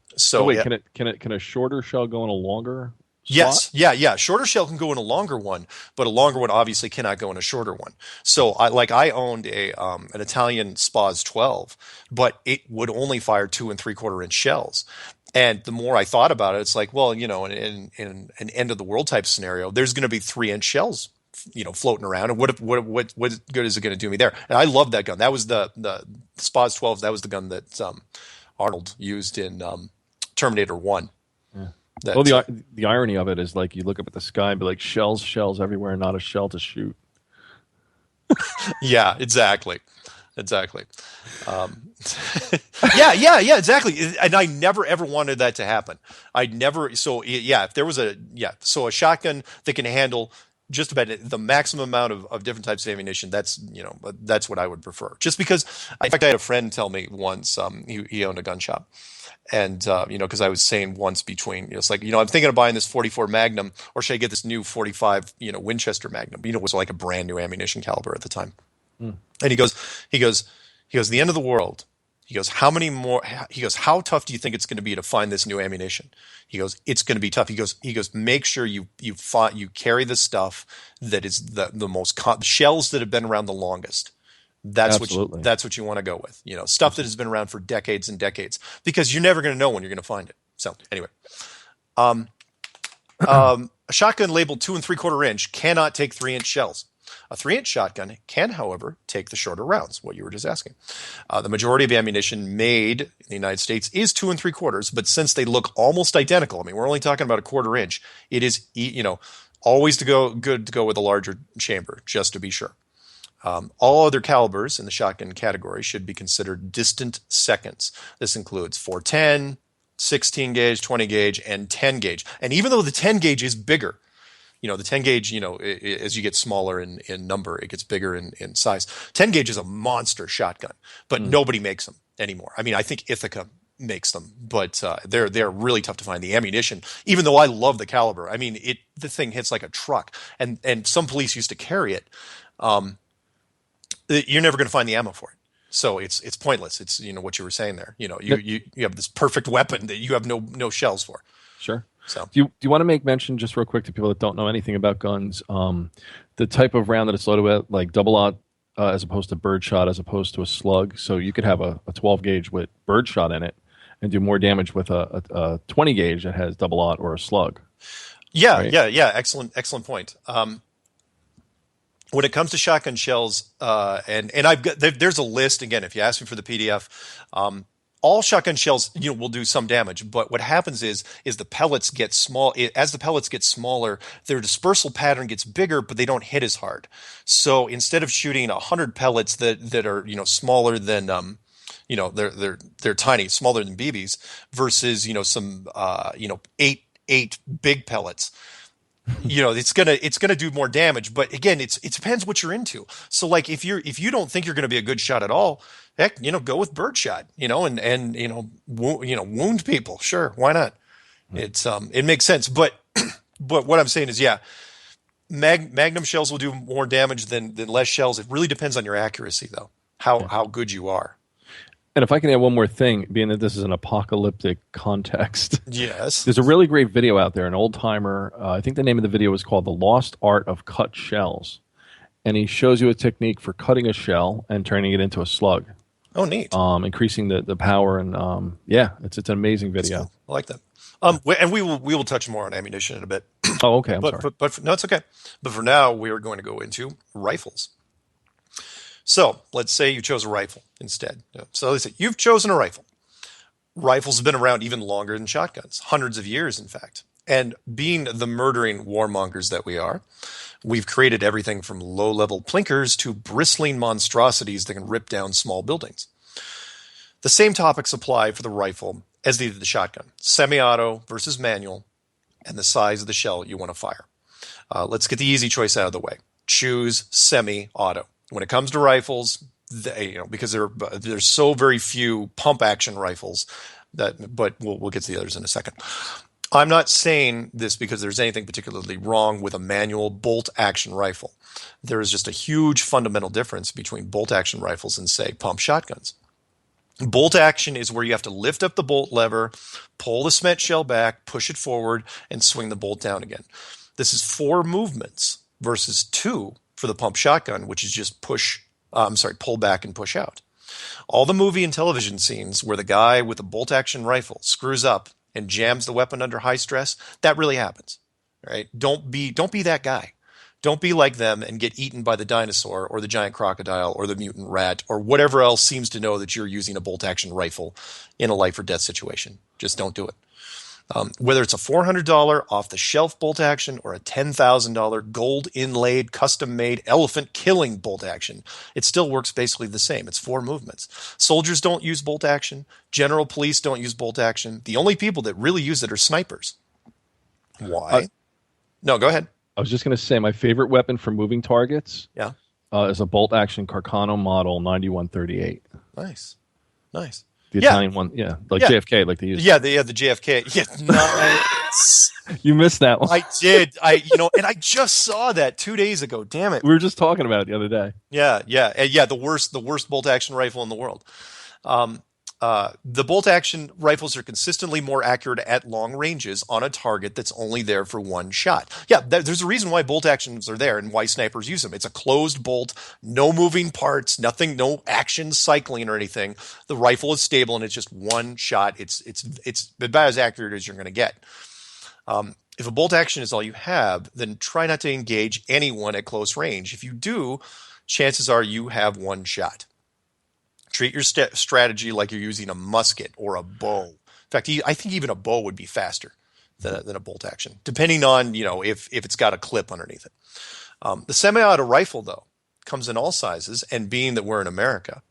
a shorter shell go in a longer slot? Yes. Yeah. Shorter shell can go in a longer one, but a longer one obviously cannot go in a shorter one. So I owned an Italian Spaz 12, but it would only fire 2 3/4 inch shells. And the more I thought about it, it's like, well, in an end of the world type scenario, there's going to be 3-inch shells, floating around. And what good is it going to do me there? And I love that gun. That was the Spaz 12. That was the gun that Arnold used in Terminator 1. Yeah. The irony of it is, like, you look up at the sky and be like, shells everywhere, not a shell to shoot. Yeah, exactly. Yeah, exactly. And I never ever wanted that to happen. So a shotgun that can handle just about the maximum amount of different types of ammunition. That's that's what I would prefer. Just because, in fact, I had a friend tell me once. He owned a gun shop, and because I was saying once between, it's like, I'm thinking of buying this 44 Magnum, or should I get this new 45 Winchester Magnum? It was like a brand new ammunition caliber at the time. And he goes, the end of the world. He goes, how many more? He goes, how tough do you think it's going to be to find this new ammunition? He goes, it's going to be tough. He goes, make sure you carry the stuff that is the most shells that have been around the longest. That's what you want to go with. Stuff that has been around for decades and decades, because you're never going to know when you're going to find it. So anyway, a shotgun labeled 2 3/4 inch cannot take 3-inch shells. A 3-inch shotgun can, however, take the shorter rounds, what you were just asking. The majority of ammunition made in the United States is 2 3/4, but since they look almost identical, we're only talking about a 1/4 inch, it is, always good to go with a larger chamber, just to be sure. All other calibers in the shotgun category should be considered distant seconds. This includes 410, 16 gauge, 20 gauge, and 10 gauge. And even though the 10 gauge is bigger, the 10 gauge, as you get smaller in number, it gets bigger in size. 10 gauge is a monster shotgun, but nobody makes them anymore. I think Ithaca makes them, but they're really tough to find. The ammunition, even though I love the caliber, the thing hits like a truck, and some police used to carry it. You're never going to find the ammo for it. So it's pointless. It's, what you were saying there. You have this perfect weapon that you have no shells for. Sure. So do you want to make mention just real quick to people that don't know anything about guns, the type of round that it's loaded with, like double-aught as opposed to birdshot, as opposed to a slug. So you could have a 12 gauge with birdshot in it and do more damage with a 20 gauge that has double-aught or a slug. Yeah, right? yeah. Excellent point. When it comes to shotgun shells, and I've got, there's a list again. If you ask me for the PDF, all shotgun shells, will do some damage. But what happens is the pellets get small. As the pellets get smaller, their dispersal pattern gets bigger, but they don't hit as hard. So instead of shooting 100 pellets that are smaller than they're tiny, smaller than BBs, versus some eight big pellets. It's gonna do more damage, but again, it depends what you're into. So like if you don't think you're gonna be a good shot at all, heck, go with birdshot, and wound people. Sure, why not? It makes sense, but what I'm saying is, Magnum shells will do more damage than less shells. It really depends on your accuracy, though, how good you are. And if I can add one more thing, being that this is an apocalyptic context. Yes. There's a really great video out there, an old-timer. I think the name of the video is called The Lost Art of Cut Shells. And he shows you a technique for cutting a shell and turning it into a slug. Oh, neat. Increasing the power. And, it's an amazing video. Cool. I like that. And we will touch more on ammunition in a bit. Oh, okay. I'm sorry. But no, it's okay. But for now, we are going to go into rifles. So let's say you chose a rifle instead. So let's say you've chosen a rifle. Rifles have been around even longer than shotguns, hundreds of years, in fact. And being the murdering warmongers that we are, we've created everything from low-level plinkers to bristling monstrosities that can rip down small buildings. The same topics apply for the rifle as they did the shotgun. Semi-auto versus manual, and the size of the shell you want to fire. Let's get the easy choice out of the way. Choose semi-auto. When it comes to rifles, because there's so very few pump action rifles but we'll get to the others in a second. I'm not saying this because there's anything particularly wrong with a manual bolt action rifle. There is just a huge fundamental difference between bolt action rifles and, say, pump shotguns. Bolt action is where you have to lift up the bolt lever, pull the cement shell back, push it forward, and swing the bolt down again. This is 4 movements versus 2 for the pump shotgun, which is just pull back and push out. All the movie and television scenes where the guy with a bolt action rifle screws up and jams the weapon under high stress, that really happens. Right? Don't be that guy. Don't be like them and get eaten by the dinosaur or the giant crocodile or the mutant rat or whatever else seems to know that you're using a bolt action rifle in a life or death situation. Just don't do it. Whether it's a $400 off-the-shelf bolt action or a $10,000 gold-inlaid, custom-made, elephant-killing bolt action, it still works basically the same. It's 4 movements. Soldiers don't use bolt action. General police don't use bolt action. The only people that really use it are snipers. Why? No, go ahead. I was just going to say my favorite weapon for moving targets Yeah. is a bolt-action Carcano model 9138. Nice. The Yeah. Italian one, yeah, like Yeah. JFK, like they use. Yeah, the JFK. Yeah, nice. You missed that one. I did. And I just saw that 2 days ago. Damn it. We were just talking about it the other day. Yeah. The worst bolt action rifle in the world. The bolt action rifles are consistently more accurate at long ranges on a target that's only there for one shot. Yeah, there's a reason why bolt actions are there and why snipers use them. It's a closed bolt, no moving parts, nothing, no action cycling or anything. The rifle is stable and it's just one shot. It's about as accurate as you're going to get. If a bolt action is all you have, then try not to engage anyone at close range. If you do, chances are you have one shot. Treat your strategy like you're using a musket or a bow. In fact, I think even a bow would be faster than a bolt action, depending on, if it's got a clip underneath it. The semi-auto rifle, though, comes in all sizes, and being that we're in America,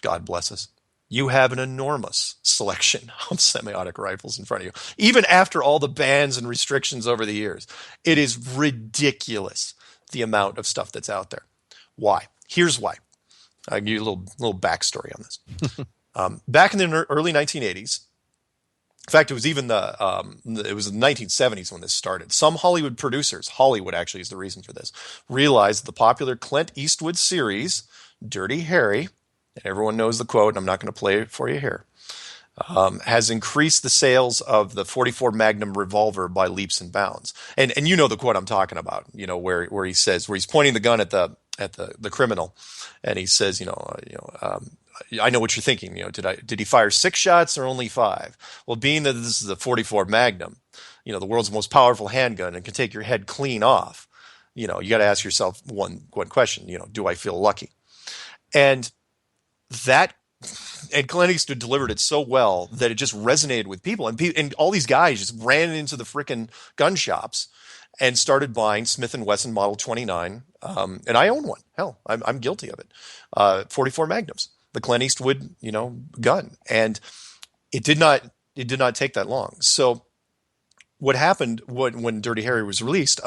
God bless us, you have an enormous selection of semi-auto rifles in front of you. Even after all the bans and restrictions over the years, it is ridiculous the amount of stuff that's out there. Why? Here's why. I'll give you a little backstory on this. Back in the early 1980s, in fact, it was even the 1970s when this started. Some Hollywood producers, Hollywood actually is the reason for this, realized the popular Clint Eastwood series, Dirty Harry, and everyone knows the quote, and I'm not going to play it for you here, has increased the sales of the 44 Magnum revolver by leaps and bounds. And you know the quote I'm talking about, where he says, where he's pointing the gun at the criminal, and he says, I know what you're thinking. Did he fire 6 shots or only 5? Well, being that this is a 44 Magnum, the world's most powerful handgun and can take your head clean off, you got to ask yourself one question. Do I feel lucky? And Clint Eastwood delivered it so well that it just resonated with people, and all these guys just ran into the frickin' gun shops and started buying Smith & Wesson Model 29, and I own one. Hell, I'm guilty of it. 44 Magnums, the Clint Eastwood, gun, and it did not take that long. So, what happened when Dirty Harry was released?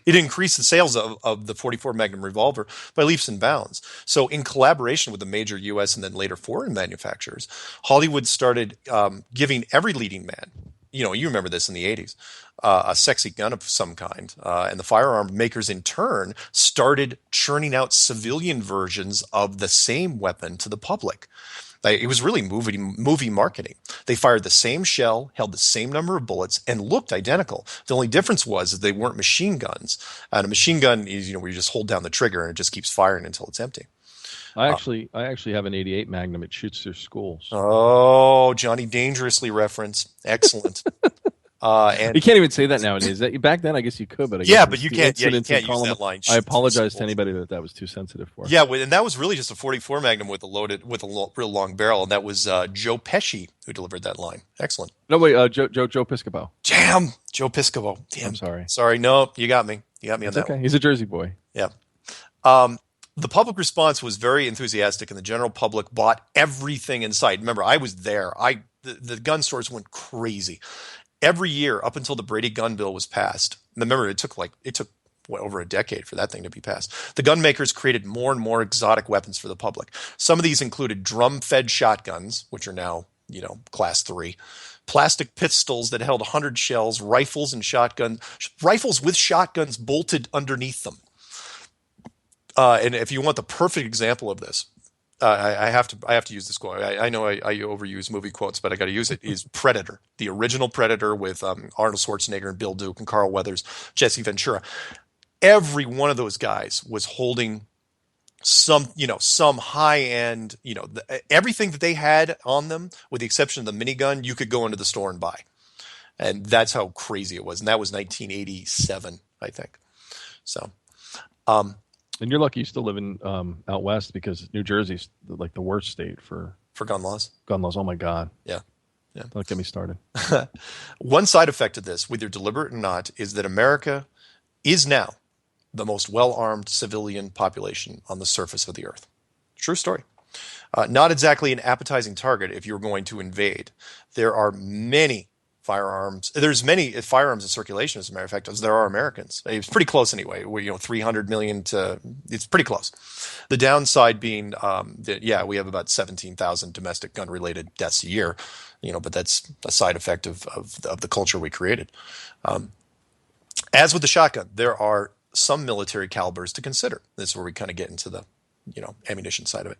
It increased the sales of the 44 Magnum revolver by leaps and bounds. So, in collaboration with the major U.S. and then later foreign manufacturers, Hollywood started giving every leading man. You remember this in the 80s. A sexy gun of some kind. And the firearm makers in turn started churning out civilian versions of the same weapon to the public. It was really movie marketing. They fired the same shell, held the same number of bullets, and looked identical. The only difference was that they weren't machine guns. And a machine gun is, where you just hold down the trigger and it just keeps firing until it's empty. I actually have an 88 Magnum. It shoots through schools. Oh, Johnny Dangerously reference. Excellent. And you can't even say that nowadays. Back then, I guess you could, but but you can't. Yeah, you can't use that line. I apologize to anybody that was too sensitive for. Yeah, and that was really just a 44 Magnum with a real long barrel, and that was Joe Pesci who delivered that line. Excellent. No, wait, Joe Piscopo. Damn, Joe Piscopo. Damn. I'm sorry. Sorry, no, you got me. You got me on that. Okay, one. he's a Jersey boy. Yeah. The public response was very enthusiastic, and the general public bought everything in sight. Remember, I was there. The gun stores went crazy. Every year up until the Brady gun bill was passed. Remember, it took over a decade for that thing to be passed. The gun makers created more and more exotic weapons for the public. Some of these included drum-fed shotguns, which are now, class 3, plastic pistols that held 100 shells, rifles with shotguns bolted underneath them. And if you want the perfect example of this, I have to use this quote. I know I overuse movie quotes, but I got to use it. Is Predator, the original Predator with Arnold Schwarzenegger and Bill Duke and Carl Weathers, Jesse Ventura. Every one of those guys was holding some high end, everything that they had on them, with the exception of the minigun, you could go into the store and buy, and that's how crazy it was. And that was 1987, I think. So. And you're lucky you still live in out west, because New Jersey's like the worst state for gun laws. Gun laws. Oh my God. Yeah. Don't get me started. One side effect of this, whether deliberate or not, is that America is now the most well-armed civilian population on the surface of the earth. True story. Not exactly an appetizing target if you're going to invade. There are many Firearms. There's many firearms in circulation, as a matter of fact, as there are Americans. It's pretty close anyway. We're 300 million to, it's pretty close. The downside being that, we have about 17,000 domestic gun-related deaths a year, but that's a side effect of the culture we created. As with the shotgun, there are some military calibers to consider. This is where we kind of get into the, ammunition side of it.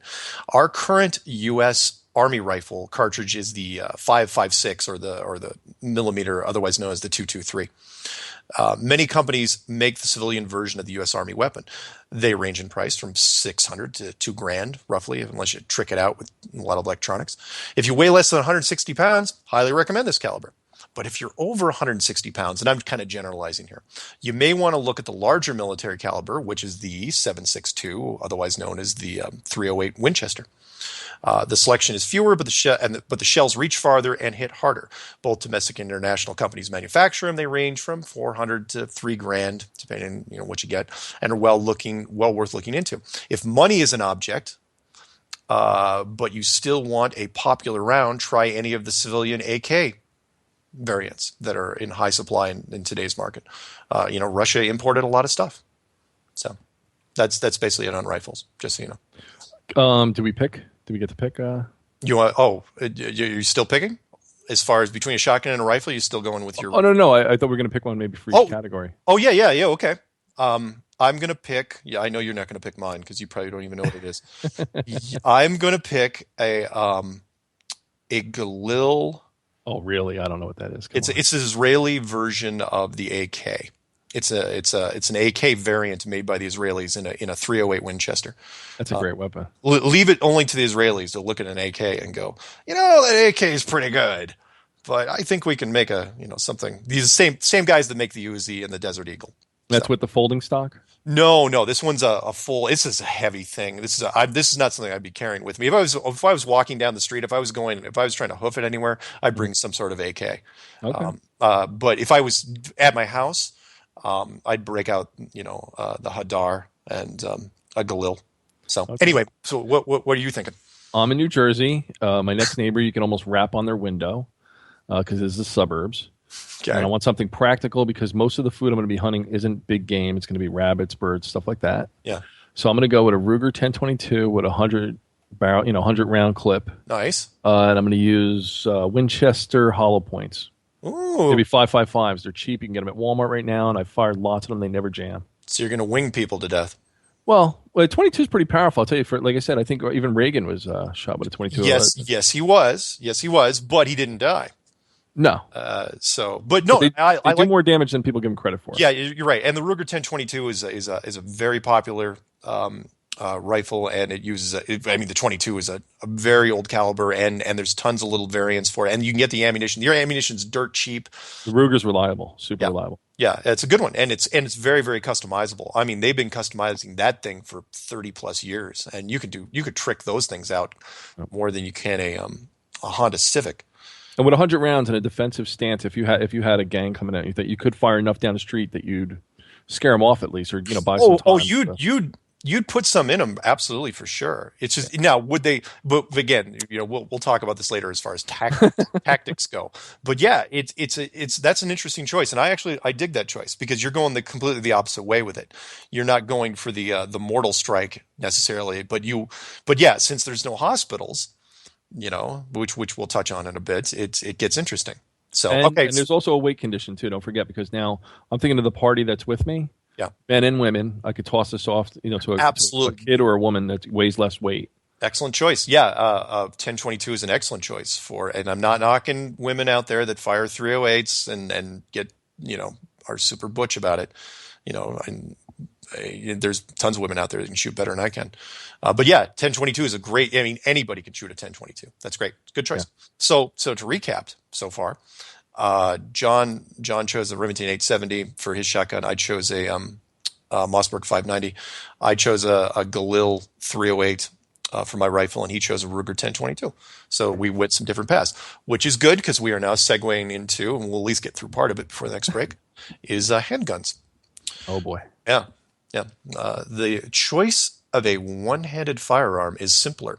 Our current U.S. Army rifle cartridge is the 5.56 or the millimeter, otherwise known as the 223. Many companies make the civilian version of the U.S. Army weapon. They range in price from $600 to $2,000, roughly, unless you trick it out with a lot of electronics. If you weigh less than 160 pounds, highly recommend this caliber. But if you're over 160 pounds, and I'm kind of generalizing here, you may want to look at the larger military caliber, which is the 7.62, otherwise known as the 308 Winchester. The selection is fewer, but the shells reach farther and hit harder. Both domestic and international companies manufacture them. They range from $400 to $3,000, depending on what you get, and are well worth looking into. If money is an object, but you still want a popular round, try any of the civilian AK variants that are in high supply in today's market. Russia imported a lot of stuff, so that's basically it on rifles. Just so you know. Do we get to pick? You're still picking? As far as between a shotgun and a rifle, you're still going with your... Oh, no. I thought we were going to pick one maybe for each category. Oh, yeah, okay. I'm going to pick... Yeah, I know you're not going to pick mine because you probably don't even know what it is. I'm going to pick a Galil... Oh, really? I don't know what that is. It's an Israeli version of the AK. It's an AK variant made by the Israelis in a 308 Winchester. That's a great weapon. Leave it only to the Israelis to look at an AK and go, that AK is pretty good, but I think we can make something. These same guys that make the Uzi and the Desert Eagle. That's with the folding stock? No. This one's a full. This is a heavy thing. This is not something I'd be carrying with me. If I was walking down the street, if I was trying to hoof it anywhere, I'd bring some sort of AK. Okay. But if I was at my house, I'd break out, the Hadar and a Galil. So Anyway, so what are you thinking? I'm in New Jersey. My next neighbor, you can almost rap on their window because it's the suburbs. Okay. And I want something practical because most of the food I'm going to be hunting isn't big game. It's going to be rabbits, birds, stuff like that. Yeah. So I'm going to go with a Ruger 1022 with a 100 round clip. Nice. And I'm going to use Winchester hollow points. Ooh. Maybe 5.55s. They're cheap. You can get them at Walmart right now, and I've fired lots of them. They never jam. So you're going to wing people to death. Well, 22 is pretty powerful. I'll tell you, like I said, I think even Reagan was shot with a 22. Yes, he was, but he didn't die. No. But no, they do more damage than people give him credit for. Yeah, you're right. And the Ruger 1022 is a very popular rifle, and it uses the 22 is a very old caliber, and there's tons of little variants for it, and you can get the ammunition. Your ammunition's dirt cheap. The Ruger's reliable, super reliable. Yeah, it's a good one, and it's very, very customizable. I mean, they've been customizing that thing for 30 plus years, and you could trick those things out more than you can a Honda Civic. And with 100 rounds in a defensive stance, if you had a gang coming at you, that you could fire enough down the street that you'd scare them off at least, or buy some time. You'd put some in them, absolutely, for sure. It's just now would they? But again, we'll talk about this later as far as tactics go. But yeah, that's an interesting choice, and I dig that choice because you're going completely the opposite way with it. You're not going for the mortal strike necessarily, but yeah, since there's no hospitals, which we'll touch on in a bit, it gets interesting. So and there's also a weight condition too. Don't forget, because now I'm thinking of the party that's with me. Yeah, men and women. I could toss this off, to a kid or a woman that weighs less weight. Excellent choice. Yeah, 1022 is an excellent choice and I'm not knocking women out there that fire 308s and get are super butch about it. There's tons of women out there that can shoot better than I can. But yeah, 1022 is a great. I mean, anybody can shoot a 1022. That's great. Good choice. Yeah. So to recap so far. John chose a Remington 870 for his shotgun. I chose a Mossberg 590. I chose a Galil 308 for my rifle, and he chose a Ruger 1022. So we went some different paths, which is good because we are now segueing into, and we'll at least get through part of it before the next break, is handguns. Oh boy. Yeah. The choice of a one-handed firearm is simpler.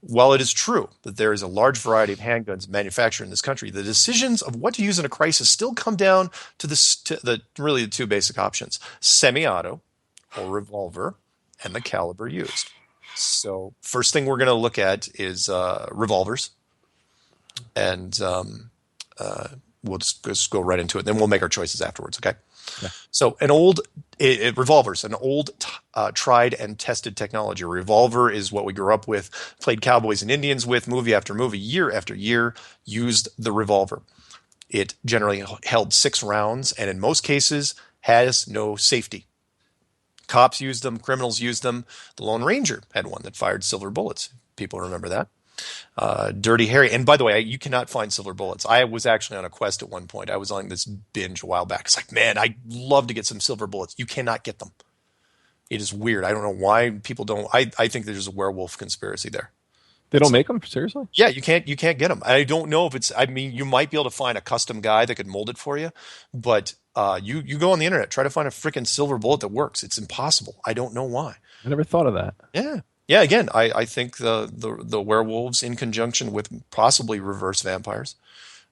While it is true that there is a large variety of handguns manufactured in this country, the decisions of what to use in a crisis still come down to really the two basic options: semi-auto or revolver, and the caliber used. So first thing we're going to look at is revolvers, and we'll just go right into it. Then we'll make our choices afterwards. Okay. Yeah. So revolvers, an old tried and tested technology. A revolver is what we grew up with, played cowboys and Indians with, movie after movie, year after year, used the revolver. It generally held 6 rounds, and in most cases has no safety. Cops used them, criminals used them. The Lone Ranger had one that fired silver bullets. People remember that. Dirty Harry. And by the way, you cannot find silver bullets. I was actually on a quest at one point. I was on this binge a while back. It's like, man, I'd love to get some silver bullets. You cannot get them. It is weird. I don't know why people don't. I think there's a werewolf conspiracy there. They don't make them? Seriously? Yeah, you can't get them. I don't know if it's, I mean, you might be able to find a custom guy that could mold it for you, but you go on the internet, try to find a freaking silver bullet that works. It's impossible. I don't know why. I never thought of that. Yeah. Yeah, again, I think the werewolves, in conjunction with possibly reverse vampires,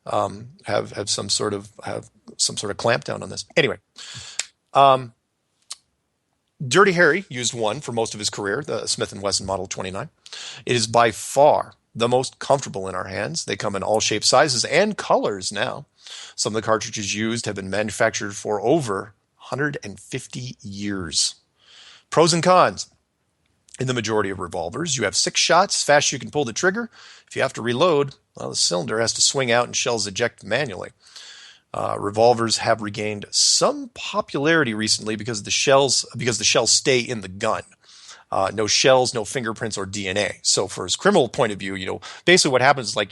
have some sort of clampdown on this. Anyway, Dirty Harry used one for most of his career, the Smith & Wesson Model 29. It is by far the most comfortable in our hands. They come in all shapes, sizes, and colors now. Some of the cartridges used have been manufactured for over 150 years. Pros and cons. In the majority of revolvers, you have 6 shots, fast you can pull the trigger. If you have to reload, well, the cylinder has to swing out and shells eject manually. Revolvers have regained some popularity recently because the shells stay in the gun. No shells, no fingerprints or DNA. So, for his criminal point of view, basically what happens is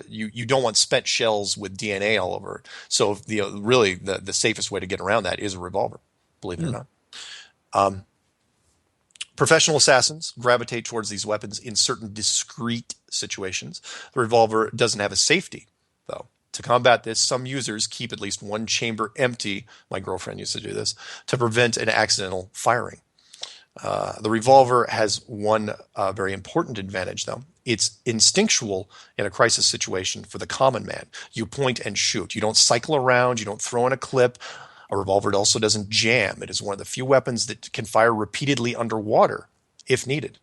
you don't want spent shells with DNA all over it. So, really the safest way to get around that is a revolver, believe it or not. Professional assassins gravitate towards these weapons in certain discrete situations. The revolver doesn't have a safety, though. To combat this, some users keep at least one chamber empty. My girlfriend used to do this to prevent an accidental firing. The revolver has one very important advantage, though. It's instinctual in a crisis situation for the common man. You point and shoot. You don't cycle around. You don't throw in a clip. A revolver also doesn't jam. It is one of the few weapons that can fire repeatedly underwater if needed.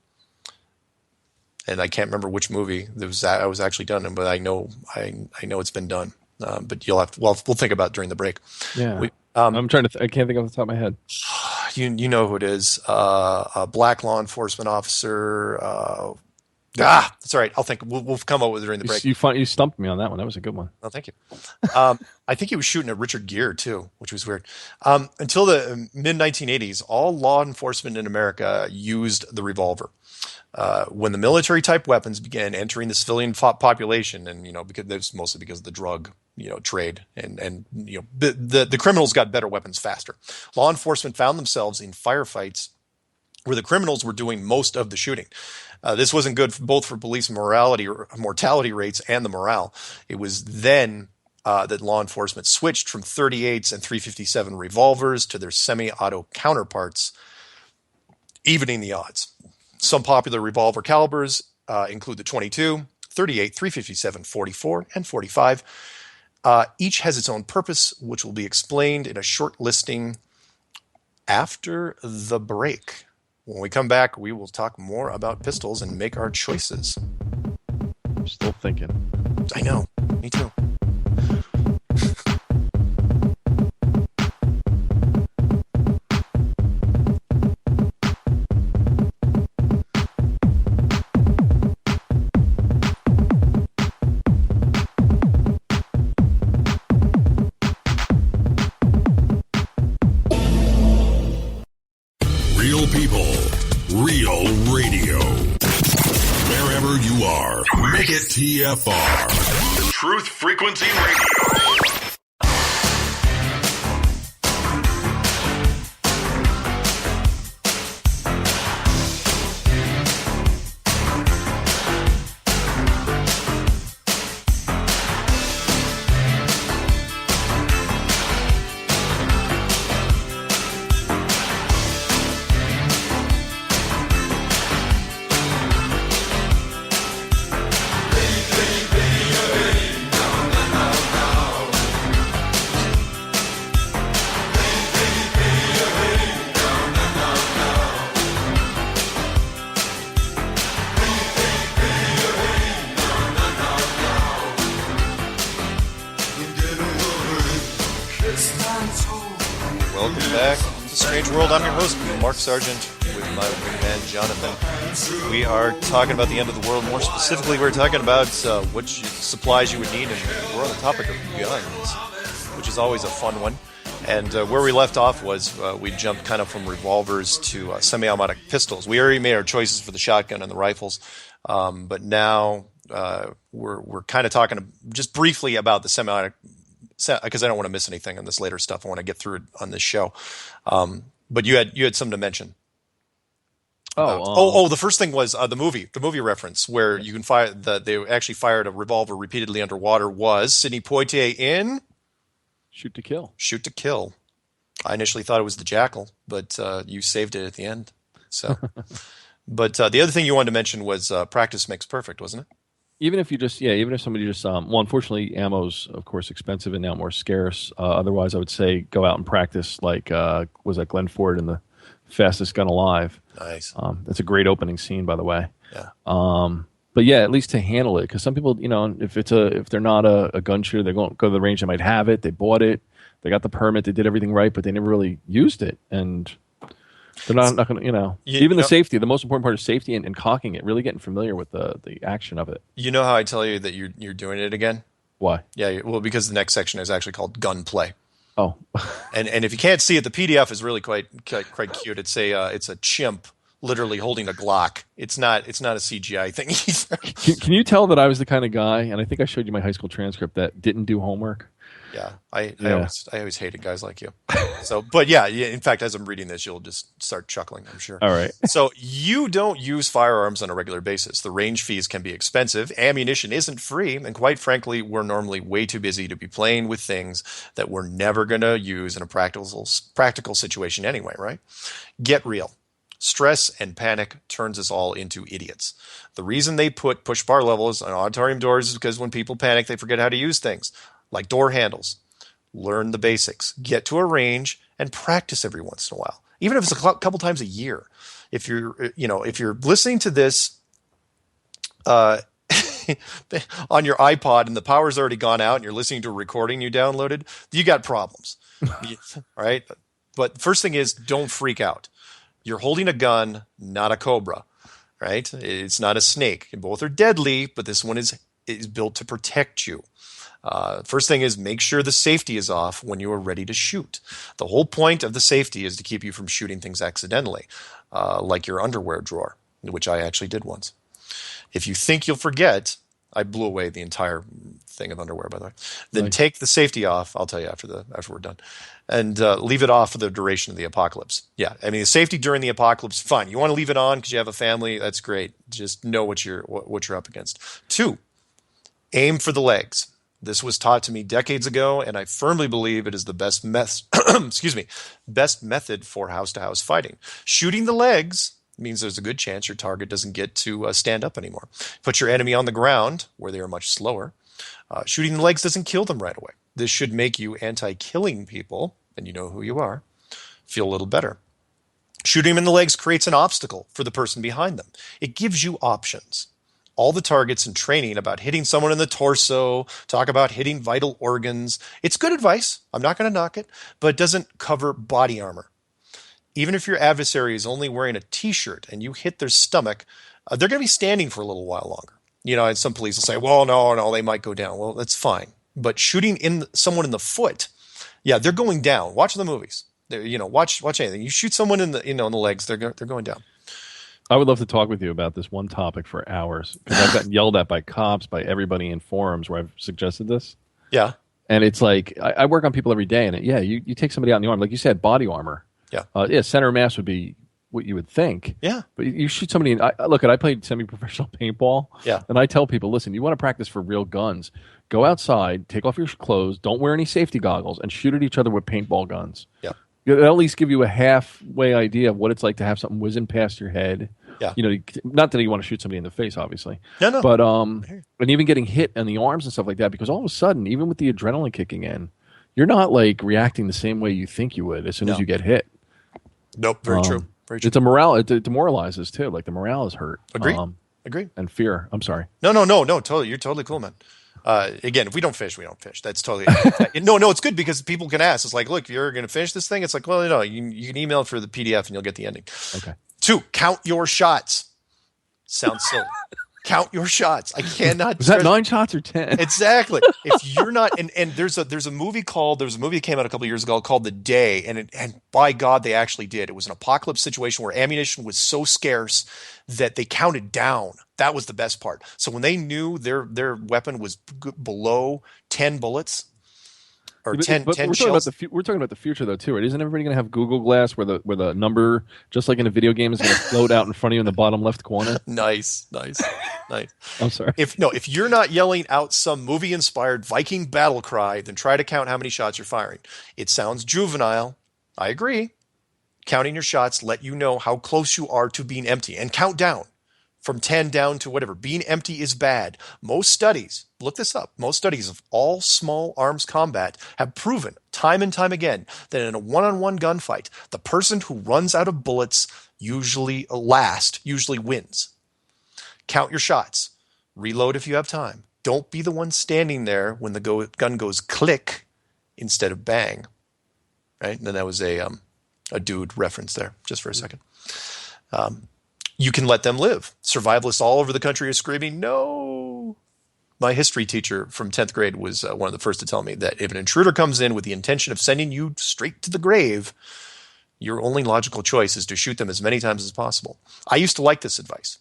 And I can't remember which movie I was actually done in, but I know it's been done. But we'll think about it during the break. Yeah, I'm trying to. I can't think off the top of my head. You know who it is? A black law enforcement officer. That's all right. I'll think. We'll come up with it during the break. You stumped me on that one. That was a good one. Oh, thank you. I think he was shooting at Richard Gere too, which was weird. Until the mid 1980s, all law enforcement in America used the revolver. When the military type weapons began entering the civilian population, and because that's mostly because of the drug trade, and the criminals got better weapons faster. Law enforcement found themselves in firefights where the criminals were doing most of the shooting. This wasn't good both for police mortality rates and the morale. It was then that law enforcement switched from .38s and .357 revolvers to their semi-auto counterparts, evening the odds. Some popular revolver calibers include the .22, .38, .357, .44, and .45. Each has its own purpose, which will be explained in a short listing after the break. When we come back, we will talk more about pistols and make our choices. I'm still thinking. I know. Me too. Real people, real radio. Wherever you are, make it TFR. Truth Frequency Radio. Welcome back to Strange World. I'm your host, Mark Sargent, with my wingman, Jonathan. We are talking about the end of the world. More specifically, we're talking about what supplies you would need, and we're on the topic of guns, which is always a fun one. And where we left off was we jumped kind of from revolvers to semi-automatic pistols. We already made our choices for the shotgun and the rifles, but now we're kind of talking just briefly about the semi-automatic, because I don't want to miss anything on this later stuff. I want to get through it on this show. But you had something to mention. The first thing was the movie reference where you can fire they actually fired a revolver repeatedly underwater was Sidney Poitier in Shoot to Kill. Shoot to Kill. I initially thought it was the Jackal, but you saved it at the end. So, but the other thing you wanted to mention was practice makes perfect, wasn't it? Even if somebody just, well, unfortunately, ammo's, of course, expensive and now more scarce. Otherwise, I would say go out and practice like, was that Glenn Ford in The Fastest Gun Alive? Nice. That's a great opening scene, by the way. Yeah. But yeah, at least to handle it, because some people, if they're not a gun shooter, they go to the range, they might have it, they bought it, they got the permit, they did everything right, but they never really used it, and they're not going to, even the safety, the most important part is safety and cocking it, really getting familiar with the action of it. You know how I tell you that you're doing it again? Why? Yeah, well, because the next section is actually called gunplay. Oh. and if you can't see it, the PDF is really quite cute. It's a chimp literally holding a Glock. It's not a CGI thing either. Can you tell that I was the kind of guy, and I think I showed you my high school transcript, that didn't do homework? Yeah, I always hated guys like you. So, but yeah, in fact, as I'm reading this, you'll just start chuckling, I'm sure. All right. So you don't use firearms on a regular basis. The range fees can be expensive. Ammunition isn't free. And quite frankly, we're normally way too busy to be playing with things that we're never going to use in a practical situation anyway, right? Get real. Stress and panic turns us all into idiots. The reason they put push bar levels on auditorium doors is because when people panic, they forget how to use things. Like door handles. Learn the basics. Get to a range and practice every once in a while. Even if it's a couple times a year. If you're listening to this on your iPod and the power's already gone out and you're listening to a recording you downloaded, you got problems. Right? But first thing is, don't freak out. You're holding a gun, not a cobra. Right? It's not a snake. Both are deadly, but this one is built to protect you. First thing is, make sure the safety is off when you are ready to shoot. The whole point of the safety is to keep you from shooting things accidentally, like your underwear drawer, which I actually did once. If you think you'll forget, I blew away the entire thing of underwear, by the way. Then Nice. Take the safety off. I'll tell you after we're done, and leave it off for the duration of the apocalypse. Yeah, I mean the safety during the apocalypse, fine. You want to leave it on because you have a family. That's great. Just know what you're up against. 2, aim for the legs. This was taught to me decades ago, and I firmly believe it is the best method for house-to-house fighting. Shooting the legs means there's a good chance your target doesn't get to stand up anymore. Put your enemy on the ground, where they are much slower. Shooting the legs doesn't kill them right away. This should make you anti-killing people, and you know who you are, feel a little better. Shooting them in the legs creates an obstacle for the person behind them. It gives you options. All the targets in training about hitting someone in the torso, talk about hitting vital organs. It's good advice. I'm not going to knock it, but it doesn't cover body armor. Even if your adversary is only wearing a T-shirt and you hit their stomach, they're going to be standing for a little while longer. And some police will say, well, no, they might go down. Well, that's fine. But shooting someone in the foot, yeah, they're going down. Watch the movies. Watch anything. You shoot someone in the legs, they're going down. I would love to talk with you about this one topic for hours, because I've gotten yelled at by cops, by everybody in forums where I've suggested this. Yeah. And it's like, I work on people every day, and you take somebody out in the arm, like you said, body armor. Yeah. Center mass would be what you would think. Yeah. But you shoot somebody, I played semi-professional paintball. Yeah. And I tell people, listen, you want to practice for real guns, go outside, take off your clothes, don't wear any safety goggles, and shoot at each other with paintball guns. Yeah. It'll at least give you a halfway idea of what it's like to have something whizzing past your head. Yeah. Not that you want to shoot somebody in the face, obviously. No. But and even getting hit in the arms and stuff like that, because all of a sudden, even with the adrenaline kicking in, you're not like reacting the same way you think you would as soon as you get hit. Nope. Very true. Very true. It's a morale. It demoralizes too. Like the morale is hurt. Agreed. Agreed. And fear. I'm sorry. No. Totally. You're totally cool, man. Again, if we don't fish, we don't fish. That's totally no. It's good because people can ask. It's like, look, if you're going to finish this thing, it's like, well, you can email it for the PDF and you'll get the ending. Okay. 2, count your shots. Sounds silly. Count your shots. I cannot. Was that 9 shots or 10? Exactly. If you're not, and there's a movie that came out a couple of years ago called The Day, and by God, they actually did. It was an apocalypse situation where ammunition was so scarce that they counted down. That was the best part. So when they knew their weapon was below 10 bullets or 10 shells. We're talking about the future though too, right? Isn't everybody going to have Google Glass where the number, just like in a video game, is going to float out in front of you in the bottom left corner? Nice. I'm sorry. If you're not yelling out some movie-inspired Viking battle cry, then try to count how many shots you're firing. It sounds juvenile. I agree. Counting your shots let you know how close you are to being empty, and count down from 10 down to whatever. Being empty is bad. Most studies, look this up, most studies of all small arms combat have proven time and time again that in a one-on-one gunfight, the person who runs out of bullets usually wins. Count your shots. Reload if you have time. Don't be the one standing there when the gun goes click instead of bang. Right? And then that was a dude reference there, just for a second. You can let them live. Survivalists all over the country are screaming, no. My history teacher from 10th grade was one of the first to tell me that if an intruder comes in with the intention of sending you straight to the grave, your only logical choice is to shoot them as many times as possible. I used to like this advice.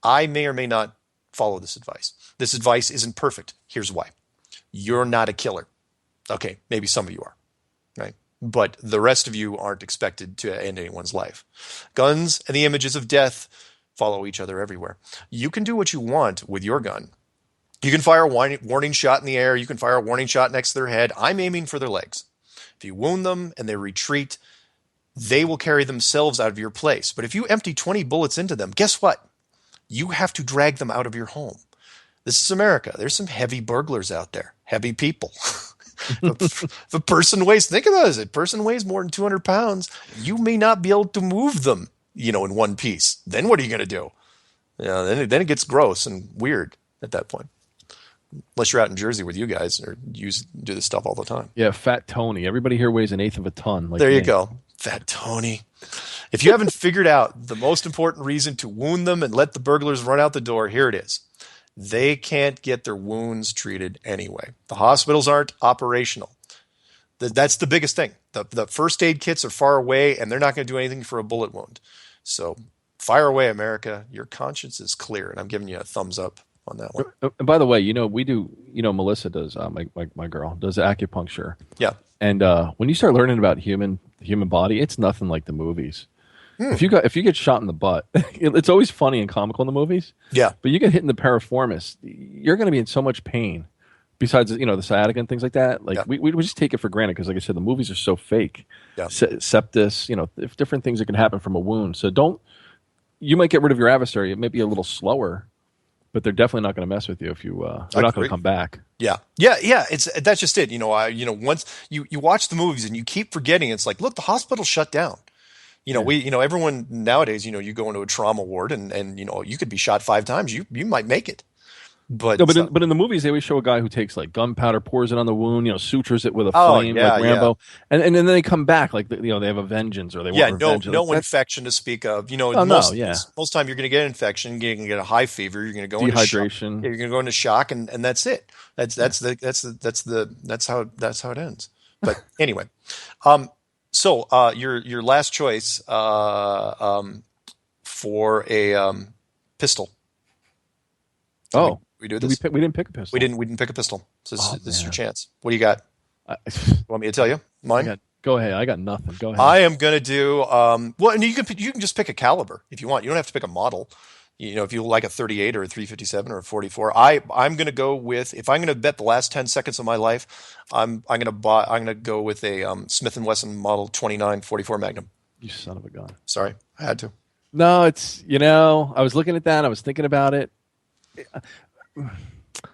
I may or may not follow this advice. This advice isn't perfect. Here's why. You're not a killer. Okay, maybe some of you are, right? But the rest of you aren't expected to end anyone's life. Guns and the images of death follow each other everywhere. You can do what you want with your gun. You can fire a warning shot in the air. You can fire a warning shot next to their head. I'm aiming for their legs. If you wound them and they retreat, they will carry themselves out of your place. But if you empty 20 bullets into them, guess what? You have to drag them out of your home. This is America. There's some heavy burglars out there, heavy people. If a person weighs, think about this, if a person weighs more than 200 pounds, you may not be able to move them, in one piece. Then what are you going to do? Then it gets gross and weird at that point. Unless you're out in Jersey with you guys or do this stuff all the time. Yeah, Fat Tony. Everybody here weighs 1/8 of a ton. There you go. Fat Tony. If you haven't figured out the most important reason to wound them and let the burglars run out the door, here it is. They can't get their wounds treated anyway. The hospitals aren't operational. That's the biggest thing. The first aid kits are far away, and they're not going to do anything for a bullet wound. So fire away, America. Your conscience is clear, and I'm giving you a thumbs up on that one. And by the way, we do, Melissa does, my girl, does acupuncture. Yeah. And when you start learning about the human body, it's nothing like the movies. If you get shot in the butt, it's always funny and comical in the movies. Yeah. But you get hit in the piriformis, you're going to be in so much pain. Besides, the sciatica and things like that. Like we just take it for granted because, like I said, the movies are so fake. Yeah. Sepsis, if different things that can happen from a wound. So you might get rid of your adversary. It may be a little slower, but they're definitely not going to mess with you if they're not going to come back. Yeah. That's just it. Once you watch the movies and you keep forgetting, it's like, look, the hospital's shut down. Everyone nowadays, you go into a trauma ward and you could be shot 5 times. You might make it. But in the movies, they always show a guy who takes like gunpowder, pours it on the wound, sutures it with a flame like Rambo, and then they come back like they have a vengeance or they want revenge. No infection to speak of. Most time you're going to get an infection, you're going to get a high fever, you're going to go into dehydration, you're going to go into shock, and that's it. That's how it ends. But anyway, so your last choice for a pistol. We do this. We didn't pick a pistol. We didn't pick a pistol. So this is your chance. What do you got? Want me to tell you? Mine? Go ahead. I got nothing. Go ahead. I am going to do and you can just pick a caliber if you want. You don't have to pick a model. If you like a 38 or a 357 or a 44. I'm going to go with, if I'm going to bet the last 10 seconds of my life, I'm going to go with a Smith & Wesson Model 29 44 Magnum. You son of a gun. Sorry, I had to. No, it's I was looking at that. I was thinking about it.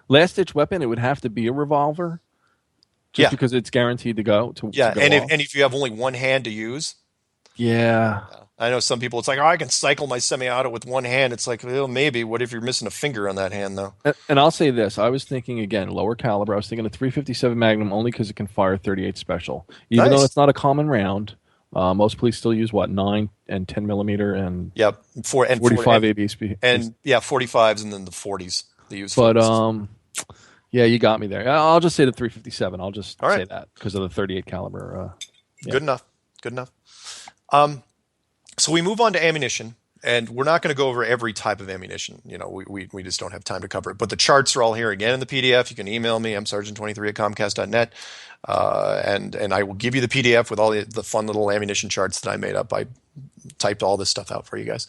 Last ditch weapon, it would have to be a revolver, just because it's guaranteed to go. And if you have only one hand to use, Yeah. I know some people, it's like, oh, I can cycle my semi-auto with one hand. It's like, well, maybe. What if you're missing a finger on that hand, though? And I'll say this. I was thinking, again, lower caliber. I was thinking a 357 Magnum only because it can fire 38 special. Even though Nice. it's not a common round, most police still use, what, 9 and 10 millimeter and Yep. 45 ABSP. And yeah, 45s and then the 40s. They use But 40s. yeah, you got me there. I'll just say the 357. I'll just All right. say that because of the 38 caliber. Yeah. Good enough. Good enough. So we move on to ammunition, and we're not going to go over every type of ammunition. You know, we just don't have time to cover it. But the charts are all here again in the PDF. You can email me, msargent23@comcast.net, and I will give you the PDF with all the fun little ammunition charts that I made up. I typed all this stuff out for you guys.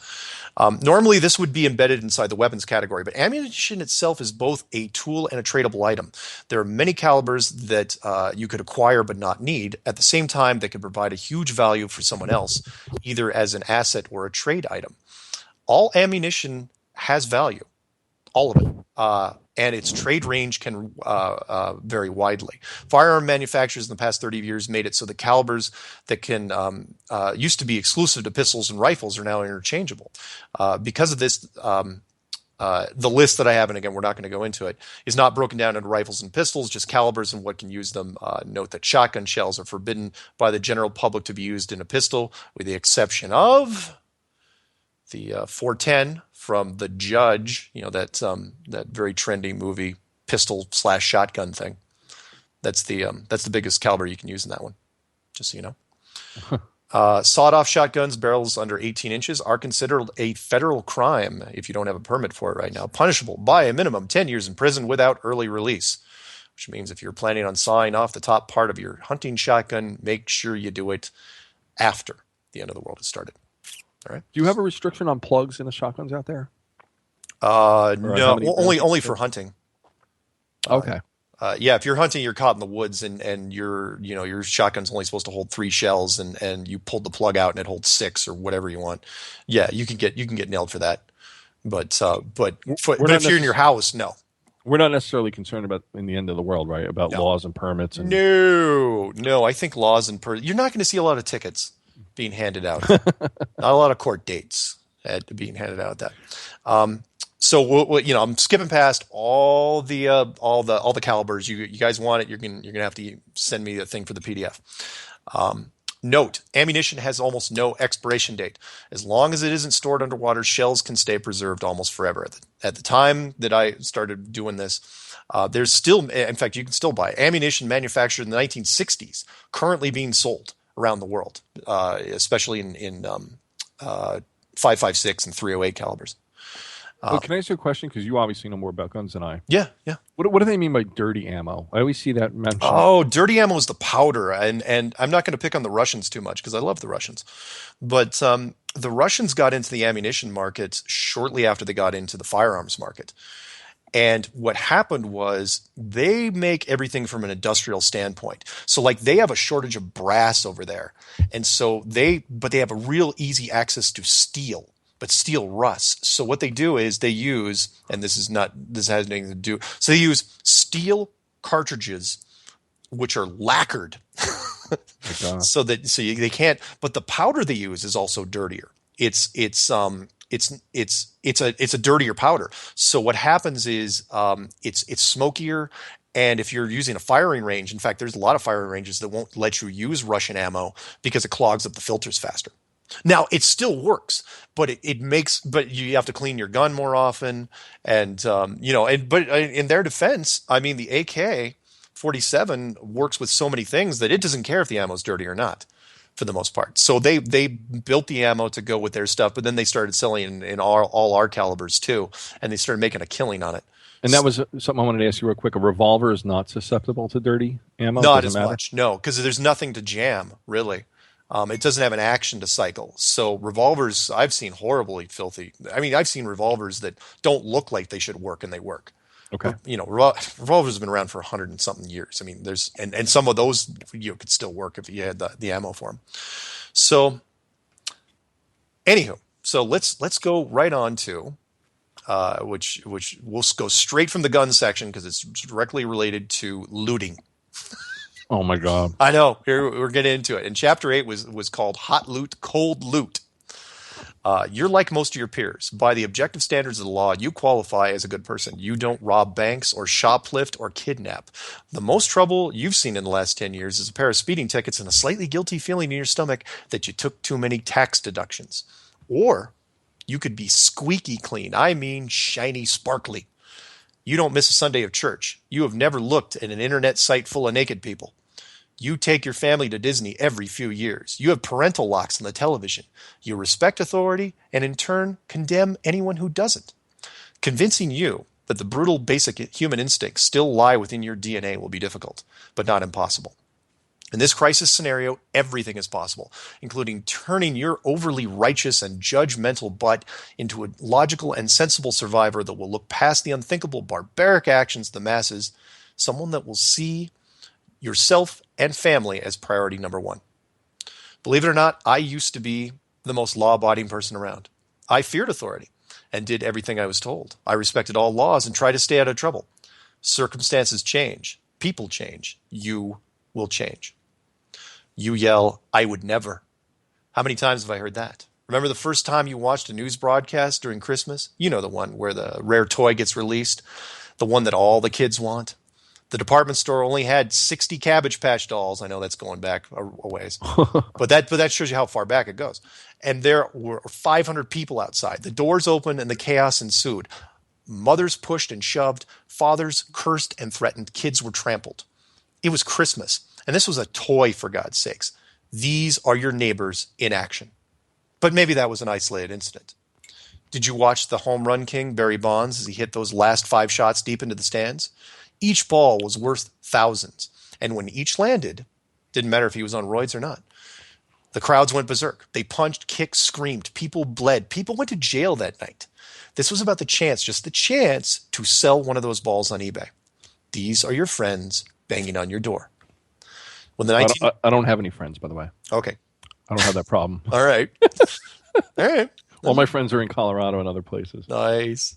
Normally, this would be embedded inside the weapons category, but ammunition itself is both a tool and a tradable item. There are many calibers that you could acquire but not need. At the same time, they could provide a huge value for someone else, either as an asset or a trade item. All ammunition has value, all of it. And its trade range can vary widely. Firearm manufacturers in the past 30 years made it so the calibers that can used to be exclusive to pistols and rifles are now interchangeable. Because of this, the list that I have, and again, we're not going to go into it, is not broken down into rifles and pistols, just calibers and what can use them. Note that shotgun shells are forbidden by the general public to be used in a pistol, with the exception of the 410 from The Judge, you know, that very trendy movie pistol/shotgun thing. That's the biggest caliber you can use in that one, just so you know. Sawed-off shotguns, barrels under 18 inches, are considered a federal crime if you don't have a permit for it right now, punishable by a minimum 10 years in prison without early release, which means if you're planning on sawing off the top part of your hunting shotgun, make sure you do it after the end of the world has started. All right. Do you have a restriction on plugs in the shotguns out there? No, only for hunting. Okay. Yeah, if you're hunting, you're caught in the woods, and your shotgun's only supposed to hold 3 shells, and you pulled the plug out and it holds 6 or whatever you want. Yeah, you can get nailed for that. But if you're in your house, no. We're not necessarily concerned about in the end of the world, right? About laws and permits. And... No. I think laws and you're not going to see a lot of tickets being handed out. Not a lot of court dates being handed out at that. So I'm skipping past all the calibers. You guys want it? You're gonna have to send me a thing for the PDF. Note: ammunition has almost no expiration date. As long as it isn't stored underwater, shells can stay preserved almost forever. At the time that I started doing this, there's still, in fact, you can still buy ammunition manufactured in the 1960s, currently being sold around the world, especially in 5.56 and 308 calibers. Can I ask you a question? Because you obviously know more about guns than I. Yeah. What do they mean by dirty ammo? I always see that mentioned. Oh, dirty ammo is the powder, and I'm not going to pick on the Russians too much because I love the Russians, but the Russians got into the ammunition market shortly after they got into the firearms market. And what happened was they make everything from an industrial standpoint. So like they have a shortage of brass over there. And so they have a real easy access to steel, but steel rusts. So what they do is they use, and this has nothing to do. So they use steel cartridges, which are lacquered. So they can't, but the powder they use is also dirtier. It's a dirtier powder. So what happens is it's smokier, and if you're using a firing range, in fact, there's a lot of firing ranges that won't let you use Russian ammo because it clogs up the filters faster. Now it still works, but but you have to clean your gun more often, and but in their defense, I mean the AK-47 works with so many things that it doesn't care if the ammo's dirty or not, for the most part. So they built the ammo to go with their stuff, but then they started selling in all our calibers too, and they started making a killing on it. And that was something I wanted to ask you real quick. A revolver is not susceptible to dirty ammo? Not as much, no, because there's nothing to jam, really. It doesn't have an action to cycle. So revolvers, I've seen horribly filthy. I mean, I've seen revolvers that don't look like they should work, and they work. Okay. Revolvers have been around for 100 and something years. I mean, and some of those could still work if you had the ammo for them. So, anywho, let's go right on to which we'll go straight from the gun section because it's directly related to looting. Oh my God. I know. Here we're getting into it. And chapter 8 was called Hot Loot, Cold Loot. You're like most of your peers. By the objective standards of the law, you qualify as a good person. You don't rob banks or shoplift or kidnap. The most trouble you've seen in the last 10 years is a pair of speeding tickets and a slightly guilty feeling in your stomach that you took too many tax deductions. Or you could be squeaky clean. I mean shiny, sparkly. You don't miss a Sunday of church. You have never looked at an internet site full of naked people. You take your family to Disney every few years. You have parental locks on the television. You respect authority and in turn condemn anyone who doesn't. Convincing you that the brutal basic human instincts still lie within your DNA will be difficult, but not impossible. In this crisis scenario, everything is possible, including turning your overly righteous and judgmental butt into a logical and sensible survivor that will look past the unthinkable barbaric actions of the masses, someone that will see yourself and family as priority number one. Believe it or not, I used to be the most law-abiding person around. I feared authority and did everything I was told. I respected all laws and tried to stay out of trouble. Circumstances change. People change. You will change. You yell, "I would never." How many times have I heard that? Remember the first time you watched a news broadcast during Christmas? You know the one where the rare toy gets released, the one that all the kids want. The department store only had 60 Cabbage Patch dolls. I know that's going back a ways, but that shows you how far back it goes. And there were 500 people outside. The doors opened and the chaos ensued. Mothers pushed and shoved. Fathers cursed and threatened. Kids were trampled. It was Christmas, and this was a toy, for God's sakes. These are your neighbors in action. But maybe that was an isolated incident. Did you watch the home run king, Barry Bonds, as he hit those last 5 shots deep into the stands? Each ball was worth thousands. And when each landed, didn't matter if he was on roids or not. The crowds went berserk. They punched, kicked, screamed. People bled. People went to jail that night. This was about the chance, just the chance, to sell one of those balls on eBay. These are your friends banging on your door. When the I don't have any friends, by the way. Okay. I don't have that problem. All right. All right. All my friends are in Colorado and other places. Nice.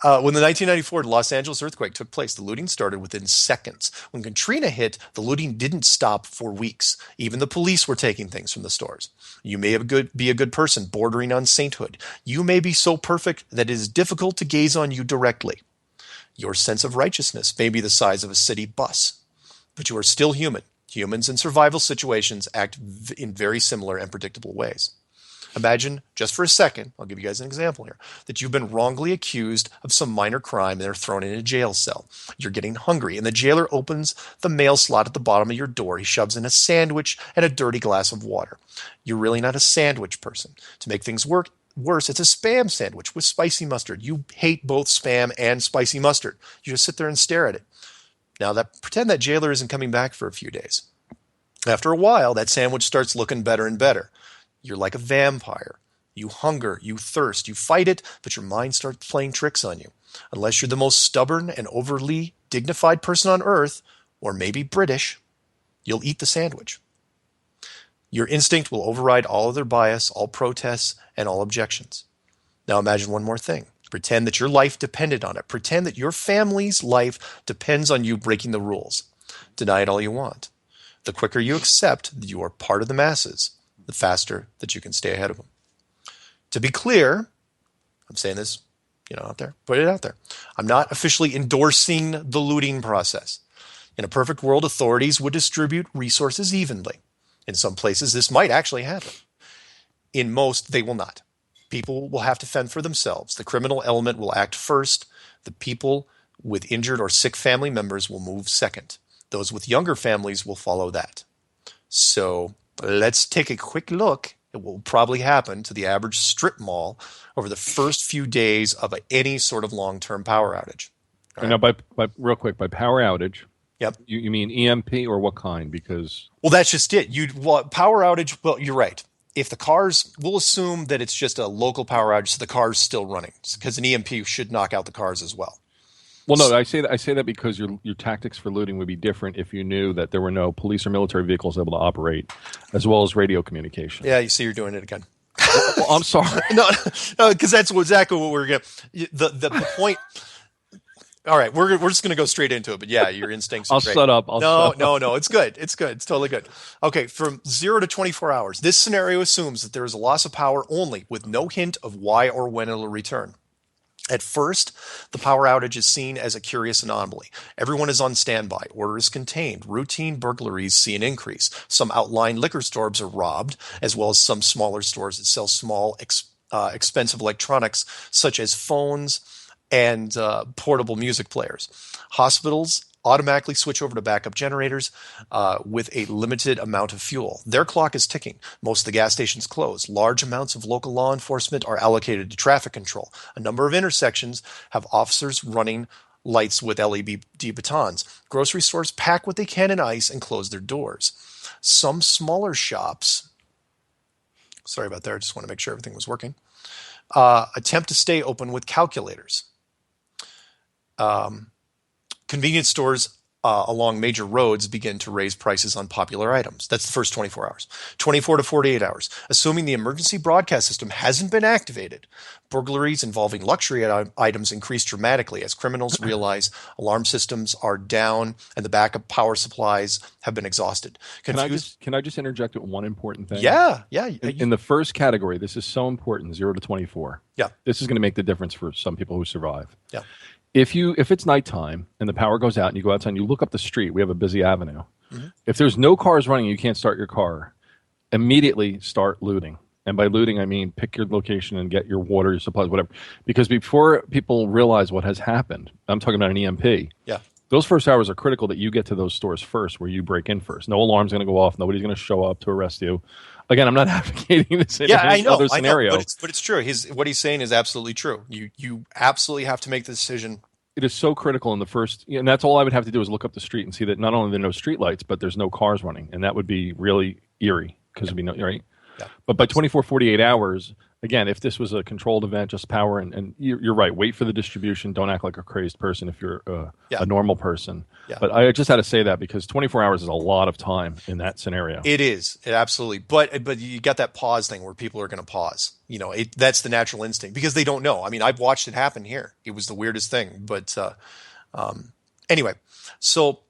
When the 1994 Los Angeles earthquake took place, the looting started within seconds. When Katrina hit, the looting didn't stop for weeks. Even the police were taking things from the stores. You may be a good person bordering on sainthood. You may be so perfect that it is difficult to gaze on you directly. Your sense of righteousness may be the size of a city bus, but you are still human. Humans in survival situations act in very similar and predictable ways. Imagine, just for a second, I'll give you guys an example here, that you've been wrongly accused of some minor crime and they're thrown in a jail cell. You're getting hungry, and the jailer opens the mail slot at the bottom of your door. He shoves in a sandwich and a dirty glass of water. You're really not a sandwich person. To make things worse, it's a Spam sandwich with spicy mustard. You hate both Spam and spicy mustard. You just sit there and stare at it. Now, pretend that jailer isn't coming back for a few days. After a while, that sandwich starts looking better and better. You're like a vampire. You hunger, you thirst, you fight it, but your mind starts playing tricks on you. Unless you're the most stubborn and overly dignified person on earth, or maybe British, you'll eat the sandwich. Your instinct will override all other bias, all protests, and all objections. Now imagine one more thing. Pretend that your life depended on it. Pretend that your family's life depends on you breaking the rules. Deny it all you want. The quicker you accept that you are part of the masses, the faster that you can stay ahead of them. To be clear, I'm saying this, out there, put it out there. I'm not officially endorsing the looting process. In a perfect world, authorities would distribute resources evenly. In some places, this might actually happen. In most, they will not. People will have to fend for themselves. The criminal element will act first. The people with injured or sick family members will move second. Those with younger families will follow that. So let's take a quick look at what will probably happen to the average strip mall over the first few days of any sort of long-term power outage. Right. Now, by power outage, yep, you mean EMP or what kind? Because that's just it. Power outage. Well, you're right. If the cars, we'll assume that it's just a local power outage, so the car's still running, because an EMP should knock out the cars as well. Well, no, I say that because your tactics for looting would be different if you knew that there were no police or military vehicles able to operate, as well as radio communication. Yeah, you see, you're doing it again. Well, I'm sorry. No, because that's exactly what we're going to. The point. All right, we're just going to go straight into it. But yeah, your instincts are I'll great. shut up. No. It's good. It's good. It's totally good. Okay, from 0 to 24 hours. This scenario assumes that there is a loss of power only, with no hint of why or when it'll return. At first, the power outage is seen as a curious anomaly. Everyone is on standby. Order is contained. Routine burglaries see an increase. Some outlying liquor stores are robbed, as well as some smaller stores that sell small, expensive electronics, such as phones and portable music players. Hospitals automatically switch over to backup generators with a limited amount of fuel. Their clock is ticking. Most of the gas stations close. Large amounts of local law enforcement are allocated to traffic control. A number of intersections have officers running lights with LED batons. Grocery stores pack what they can in ice and close their doors. Some smaller shops, sorry about that, I just want to make sure everything was working, attempt to stay open with calculators. Convenience stores along major roads begin to raise prices on popular items. That's the first 24 hours. 24 to 48 hours. Assuming the emergency broadcast system hasn't been activated, burglaries involving luxury items increase dramatically as criminals realize alarm systems are down and the backup power supplies have been exhausted. Can I just interject with one important thing? Yeah. In the first category, this is so important, 0 to 24. Yeah. This is going to make the difference for some people who survive. Yeah. If it's nighttime and the power goes out and you go outside and you look up the street, we have a busy avenue. Mm-hmm. If there's no cars running, you can't start your car. Immediately start looting. And by looting, I mean pick your location and get your water, your supplies, whatever. Because before people realize what has happened, I'm talking about an EMP. Yeah. Those first hours are critical that you get to those stores first, where you break in first. No alarm's going to go off. Nobody's going to show up to arrest you. Again, I'm not advocating this in other scenario. I know, but it's true. What he's saying is absolutely true. You absolutely have to make the decision. It is so critical in the first, and that's all I would have to do is look up the street and see that not only are there no street lights, but there's no cars running, and that would be really eerie because it'd be right. Yeah. But by 24, 48 hours, again, if this was a controlled event, just power, and you're right, wait for the distribution. Don't act like a crazed person if you're a normal person. Yeah. But I just had to say that because 24 hours is a lot of time in that scenario. It is. It absolutely. But you got that pause thing where people are going to pause. That's the natural instinct because they don't know. I mean, I've watched it happen here. It was the weirdest thing. But anyway, so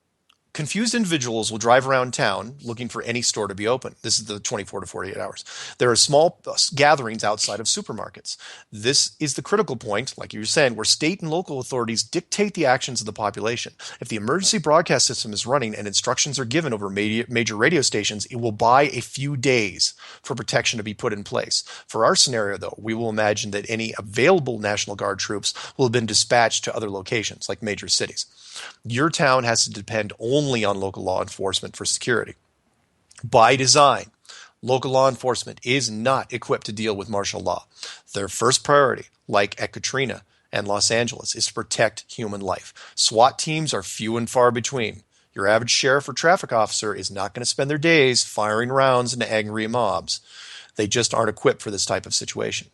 confused individuals will drive around town looking for any store to be open. This is the 24 to 48 hours. There are small gatherings outside of supermarkets. This is the critical point, like you were saying, where state and local authorities dictate the actions of the population. If the emergency broadcast system is running and instructions are given over major radio stations, it will buy a few days for protection to be put in place. For our scenario, though, we will imagine that any available National Guard troops will have been dispatched to other locations, like major cities. Your town has to depend only on local law enforcement for security. By design, local law enforcement is not equipped to deal with martial law. Their first priority, like at Katrina and Los Angeles, is to protect human life. SWAT teams are few and far between. Your average sheriff or traffic officer is not going to spend their days firing rounds into angry mobs. They just aren't equipped for this type of situation.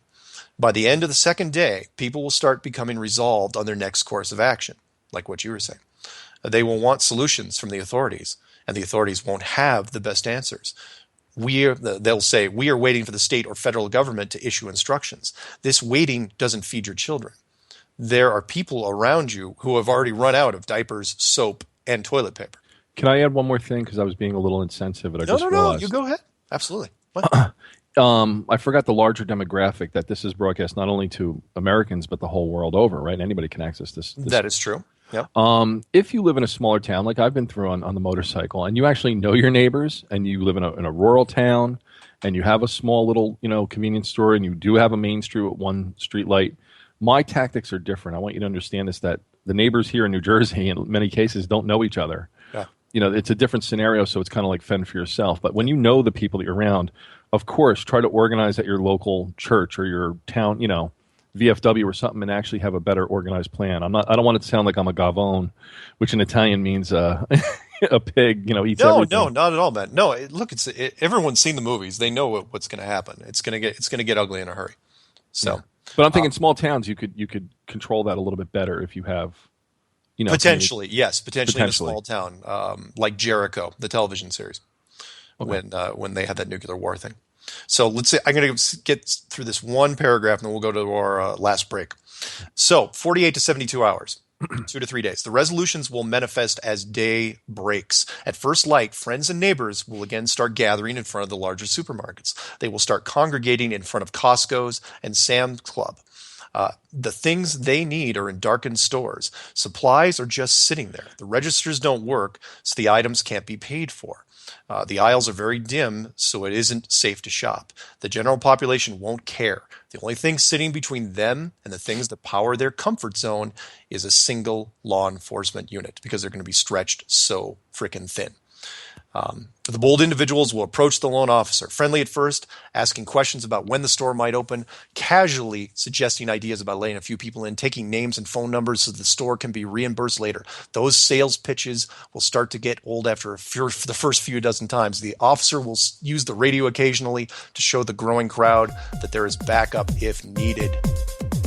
By the end of the second day, people will start becoming resolved on their next course of action, like what you were saying. They will want solutions from the authorities, and the authorities won't have the best answers. They'll say, we are waiting for the state or federal government to issue instructions. This waiting doesn't feed your children. There are people around you who have already run out of diapers, soap, and toilet paper. Can I add one more thing? Because I was being a little insensitive. No, you go ahead. Absolutely. I forgot the larger demographic that this is broadcast not only to Americans, but the whole world over, right? Anybody can access this. That is true. Yep. If you live in a smaller town, like I've been through on the motorcycle, and you actually know your neighbors, and you live in a rural town, and you have a small little convenience store, and you do have a main street with one street light, my tactics are different. I want you to understand this, that the neighbors here in New Jersey, in many cases, don't know each other. Yeah. It's a different scenario, so it's kind of like fend for yourself. But when you know the people that you're around, of course, try to organize at your local church or your town, VFW or something, and actually have a better organized plan. I don't want it to sound like I'm a gavone, which in Italian means a pig, eats everything. No, not at all, man. No, everyone's seen the movies. They know what's going to happen. It's going to get ugly in a hurry. So, yeah. But I'm thinking small towns, you could control that a little bit better if you have, potentially, yes, potentially in a small town, like Jericho, the television series, when they had that nuclear war thing. So let's say I'm going to get through this one paragraph and then we'll go to our last break. So 48 to 72 hours. 2 to 3 days. The resolutions will manifest as day breaks. At first light, friends and neighbors will again start gathering in front of the larger supermarkets. They will start congregating in front of Costco's and Sam's Club. The things they need are in darkened stores. Supplies are just sitting there. The registers don't work, so the items can't be paid for. The aisles are very dim, so it isn't safe to shop. The general population won't care. The only thing sitting between them and the things that power their comfort zone is a single law enforcement unit, because they're going to be stretched so freaking thin. The bold individuals will approach the lone officer, friendly at first, asking questions about when the store might open, casually suggesting ideas about letting a few people in, taking names and phone numbers so the store can be reimbursed later. Those sales pitches will start to get old after the first few dozen times. The officer will use the radio occasionally to show the growing crowd that there is backup if needed.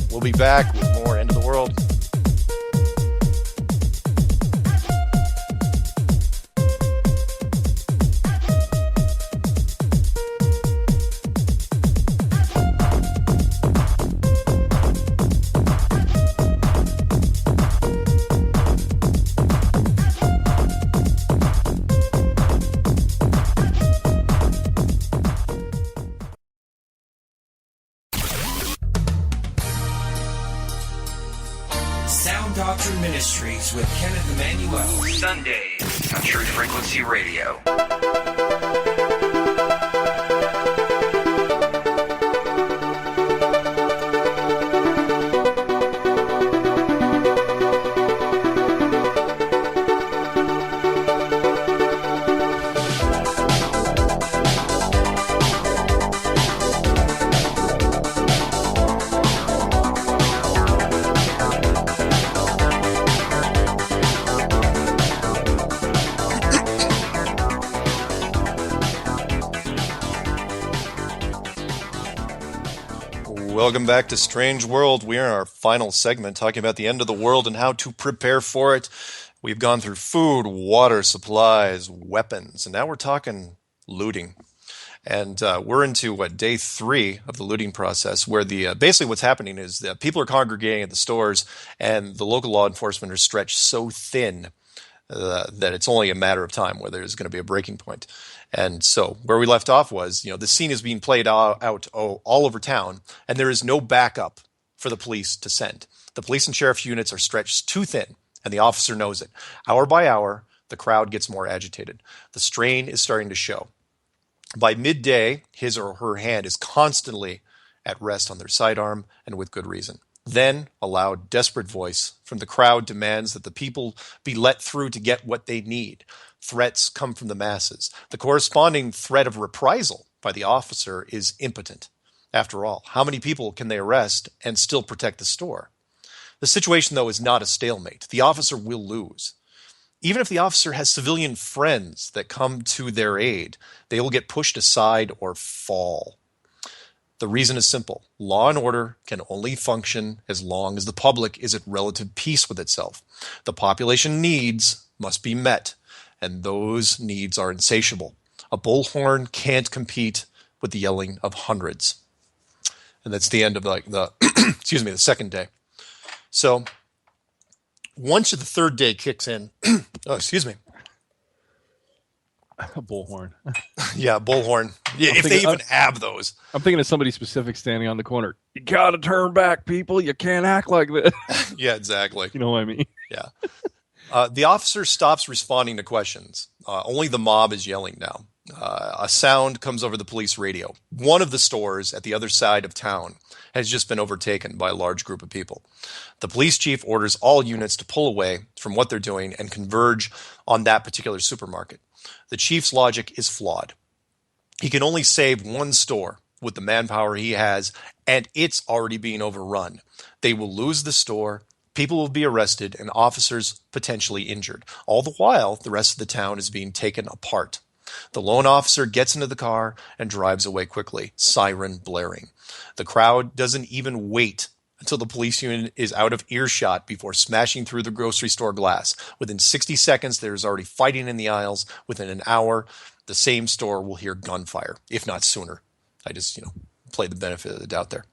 We'll be back with more End of the World. Sound Doctrine Ministries with Kenneth Emmanuel. Sundays on Truth Frequency Radio. Welcome back to Strange World. We are in our final segment talking about the end of the world and how to prepare for it. We've gone through food, water, supplies, weapons, and now we're talking looting. And we're into day 3 of the looting process, where basically what's happening is that people are congregating at the stores, and the local law enforcement are stretched so thin that it's only a matter of time where there's going to be a breaking point. And so where we left off was, the scene is being played out all over town, and there is no backup for the police to send. The police and sheriff units are stretched too thin, and the officer knows it. Hour by hour, the crowd gets more agitated. The strain is starting to show. By midday, his or her hand is constantly at rest on their sidearm, and with good reason. Then a loud, desperate voice from the crowd demands that the people be let through to get what they need. Threats come from the masses. The corresponding threat of reprisal by the officer is impotent. After all, how many people can they arrest and still protect the store? The situation, though, is not a stalemate. The officer will lose. Even if the officer has civilian friends that come to their aid, they will get pushed aside or fall. The reason is simple. Law and order can only function as long as the public is at relative peace with itself. The population needs must be met, and those needs are insatiable. A bullhorn can't compete with the yelling of hundreds. And that's the end of the the second day. So once the third day kicks in, A bullhorn. Yeah, bullhorn. Yeah, if they even have those. I'm thinking of somebody specific standing on the corner. You gotta turn back, people. You can't act like this. Yeah, exactly. You know what I mean? Yeah. The officer stops responding to questions. Only the mob is yelling now. A sound comes over the police radio. One of the stores at the other side of town has just been overtaken by a large group of people. The police chief orders all units to pull away from what they're doing and converge on that particular supermarket. The chief's logic is flawed. He can only save one store with the manpower he has, and it's already being overrun. They will lose the store, people will be arrested, and officers potentially injured. All the while, the rest of the town is being taken apart. The lone officer gets into the car and drives away quickly, siren blaring. The crowd doesn't even wait until the police unit is out of earshot before smashing through the grocery store glass. Within 60 seconds, there's already fighting in the aisles. Within an hour, the same store will hear gunfire, if not sooner. I just, play the benefit of the doubt there.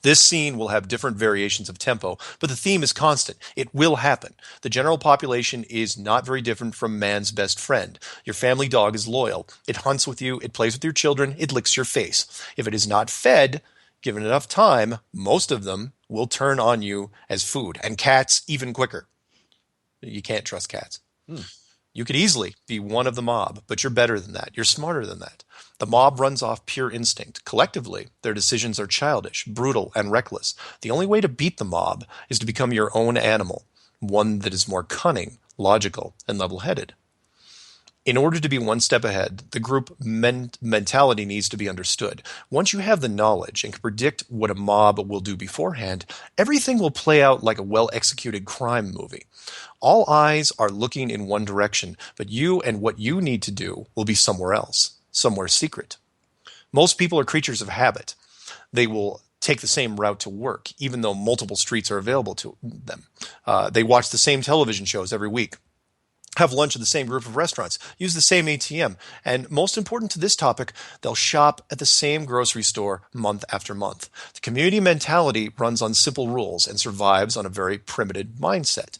This scene will have different variations of tempo, but the theme is constant. It will happen. The general population is not very different from man's best friend. Your family dog is loyal. It hunts with you, it plays with your children, it licks your face. If it is not fed, given enough time, most of them will turn on you as food, and cats even quicker. You can't trust cats. You could easily be one of the mob, but you're better than that. You're smarter than that. The mob runs off pure instinct. Collectively, their decisions are childish, brutal, and reckless. The only way to beat the mob is to become your own animal, one that is more cunning, logical, and level-headed. In order to be one step ahead, the group mentality needs to be understood. Once you have the knowledge and can predict what a mob will do beforehand, everything will play out like a well-executed crime movie. All eyes are looking in one direction, but you and what you need to do will be somewhere else, somewhere secret. Most people are creatures of habit. They will take the same route to work, even though multiple streets are available to them. They watch the same television shows every week, have lunch at the same group of restaurants, use the same ATM, and most important to this topic, they'll shop at the same grocery store month after month. The community mentality runs on simple rules and survives on a very primitive mindset.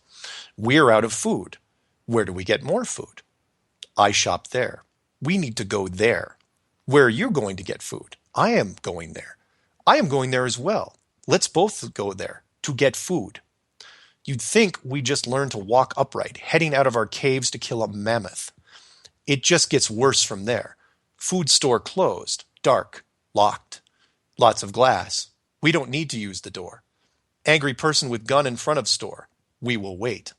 We're out of food. Where do we get more food? I shop there. We need to go there. Where are you going to get food? I am going there. I am going there as well. Let's both go there to get food. You'd think we just learned to walk upright, heading out of our caves to kill a mammoth. It just gets worse from there. Food store closed, dark, locked. Lots of glass. We don't need to use the door. Angry person with gun in front of store. We will wait.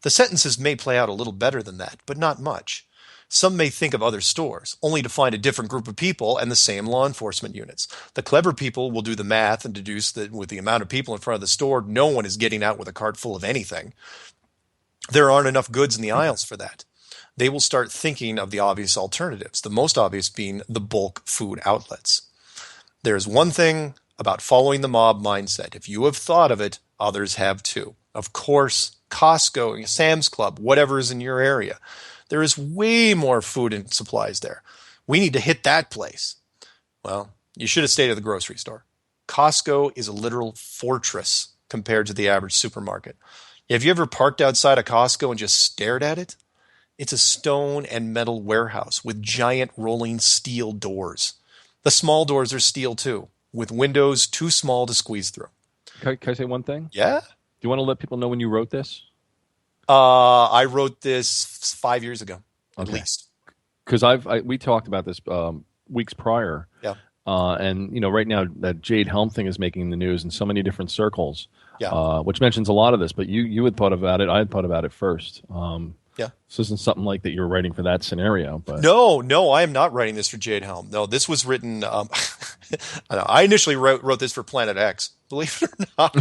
The sentences may play out a little better than that, but not much. Some may think of other stores, only to find a different group of people and the same law enforcement units. The clever people will do the math and deduce that with the amount of people in front of the store, no one is getting out with a cart full of anything. There aren't enough goods in the aisles for that. They will start thinking of the obvious alternatives, the most obvious being the bulk food outlets. There's one thing about following the mob mindset. If you have thought of it, others have too. Of course, Costco, Sam's Club, whatever is in your area. There is way more food and supplies there. We need to hit that place. Well, you should have stayed at the grocery store. Costco is a literal fortress compared to the average supermarket. Have you ever parked outside a Costco and just stared at it? It's a stone and metal warehouse with giant rolling steel doors. The small doors are steel too, with windows too small to squeeze through. Can I say one thing? Yeah? Do you want to let people know when you wrote this? I wrote this 5 years ago, at least. Because we talked about this weeks prior. Yeah. And right now that Jade Helm thing is making the news in so many different circles. Yeah. Which mentions a lot of this, but you had thought about it. I had thought about it first. Yeah. This isn't something like that you're writing for that scenario, but No, I am not writing this for Jade Helm. No, this was written. I initially wrote this for Planet X. Believe it or not.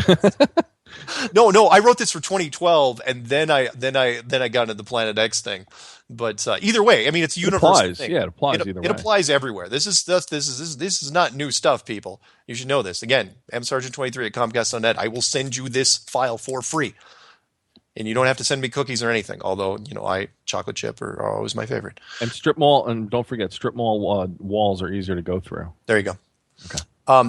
No, I wrote this for 2012, and then I got into the Planet X thing. But either way, I mean, it's a universal thing. Yeah, it applies either way. It applies everywhere. This is not new stuff, people. You should know this. Again, msargent23 at Comcast.net. I will send you this file for free, and you don't have to send me cookies or anything. Although chocolate chip are always my favorite. And strip mall, and don't forget, strip mall walls are easier to go through. There you go. Okay.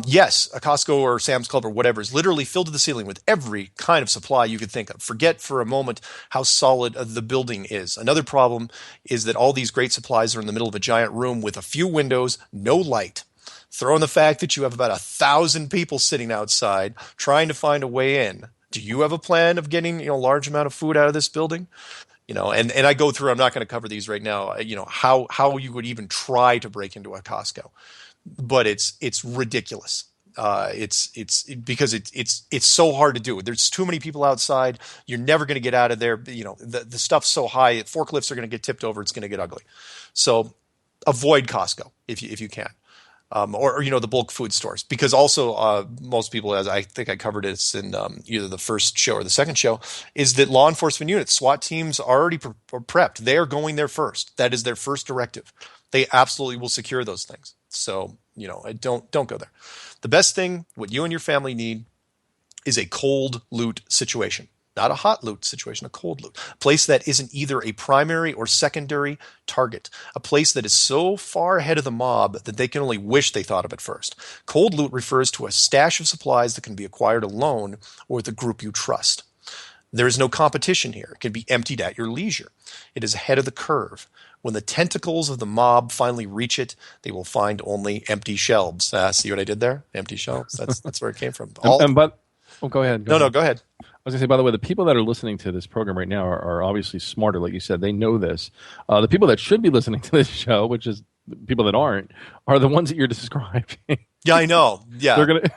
Yes, a Costco or Sam's Club or whatever is literally filled to the ceiling with every kind of supply you could think of. Forget for a moment how solid the building is. Another problem is that all these great supplies are in the middle of a giant room with a few windows, no light. Throw in the fact that you have about 1,000 people sitting outside trying to find a way in. Do you have a plan of getting a large amount of food out of this building? And I go through, I'm not going to cover these right now, how you would even try to break into a Costco. But it's ridiculous. It's because it's so hard to do. There's too many people outside. You're never going to get out of there. The stuff's so high. Forklifts are going to get tipped over. It's going to get ugly. So avoid Costco if you can, or the bulk food stores, because also most people, as I think I covered it in either the first show or the second show, is that law enforcement units, SWAT teams are already prepped. They are going there first. That is their first directive. They absolutely will secure those things. So, don't go there. The best thing, what you and your family need, is a cold loot situation. Not a hot loot situation, a cold loot. A place that isn't either a primary or secondary target. A place that is so far ahead of the mob that they can only wish they thought of it first. Cold loot refers to a stash of supplies that can be acquired alone or with a group you trust. There is no competition here. It can be emptied at your leisure. It is ahead of the curve. When the tentacles of the mob finally reach it, they will find only empty shelves. See what I did there? Empty shelves. That's where it came from. Go ahead. Go ahead. I was going to say, by the way, the people that are listening to this program right now are obviously smarter. Like you said, they know this. The people that should be listening to this show, which is the people that aren't, are the ones that you're describing. Yeah, I know. Yeah. They're going to...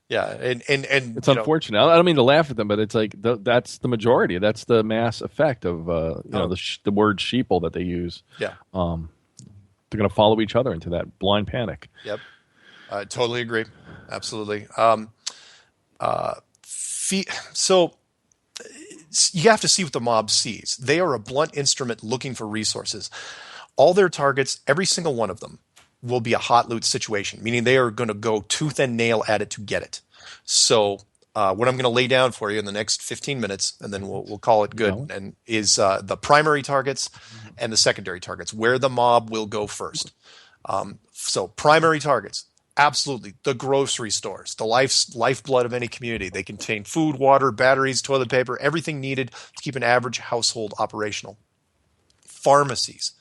Yeah, and it's unfortunate. I don't mean to laugh at them, but it's like that's the majority. That's the mass effect of the word sheeple that they use. Yeah, they're going to follow each other into that blind panic. Yep, I totally agree. Absolutely. So you have to see what the mob sees. They are a blunt instrument looking for resources. All their targets, every single one of them, will be a hot loot situation, meaning they are going to go tooth and nail at it to get it. So what I'm going to lay down for you in the next 15 minutes, and then we'll call it good, and is the primary targets and the secondary targets, where the mob will go first. So primary targets, absolutely, the grocery stores, the lifeblood of any community. They contain food, water, batteries, toilet paper, everything needed to keep an average household operational. Pharmacies.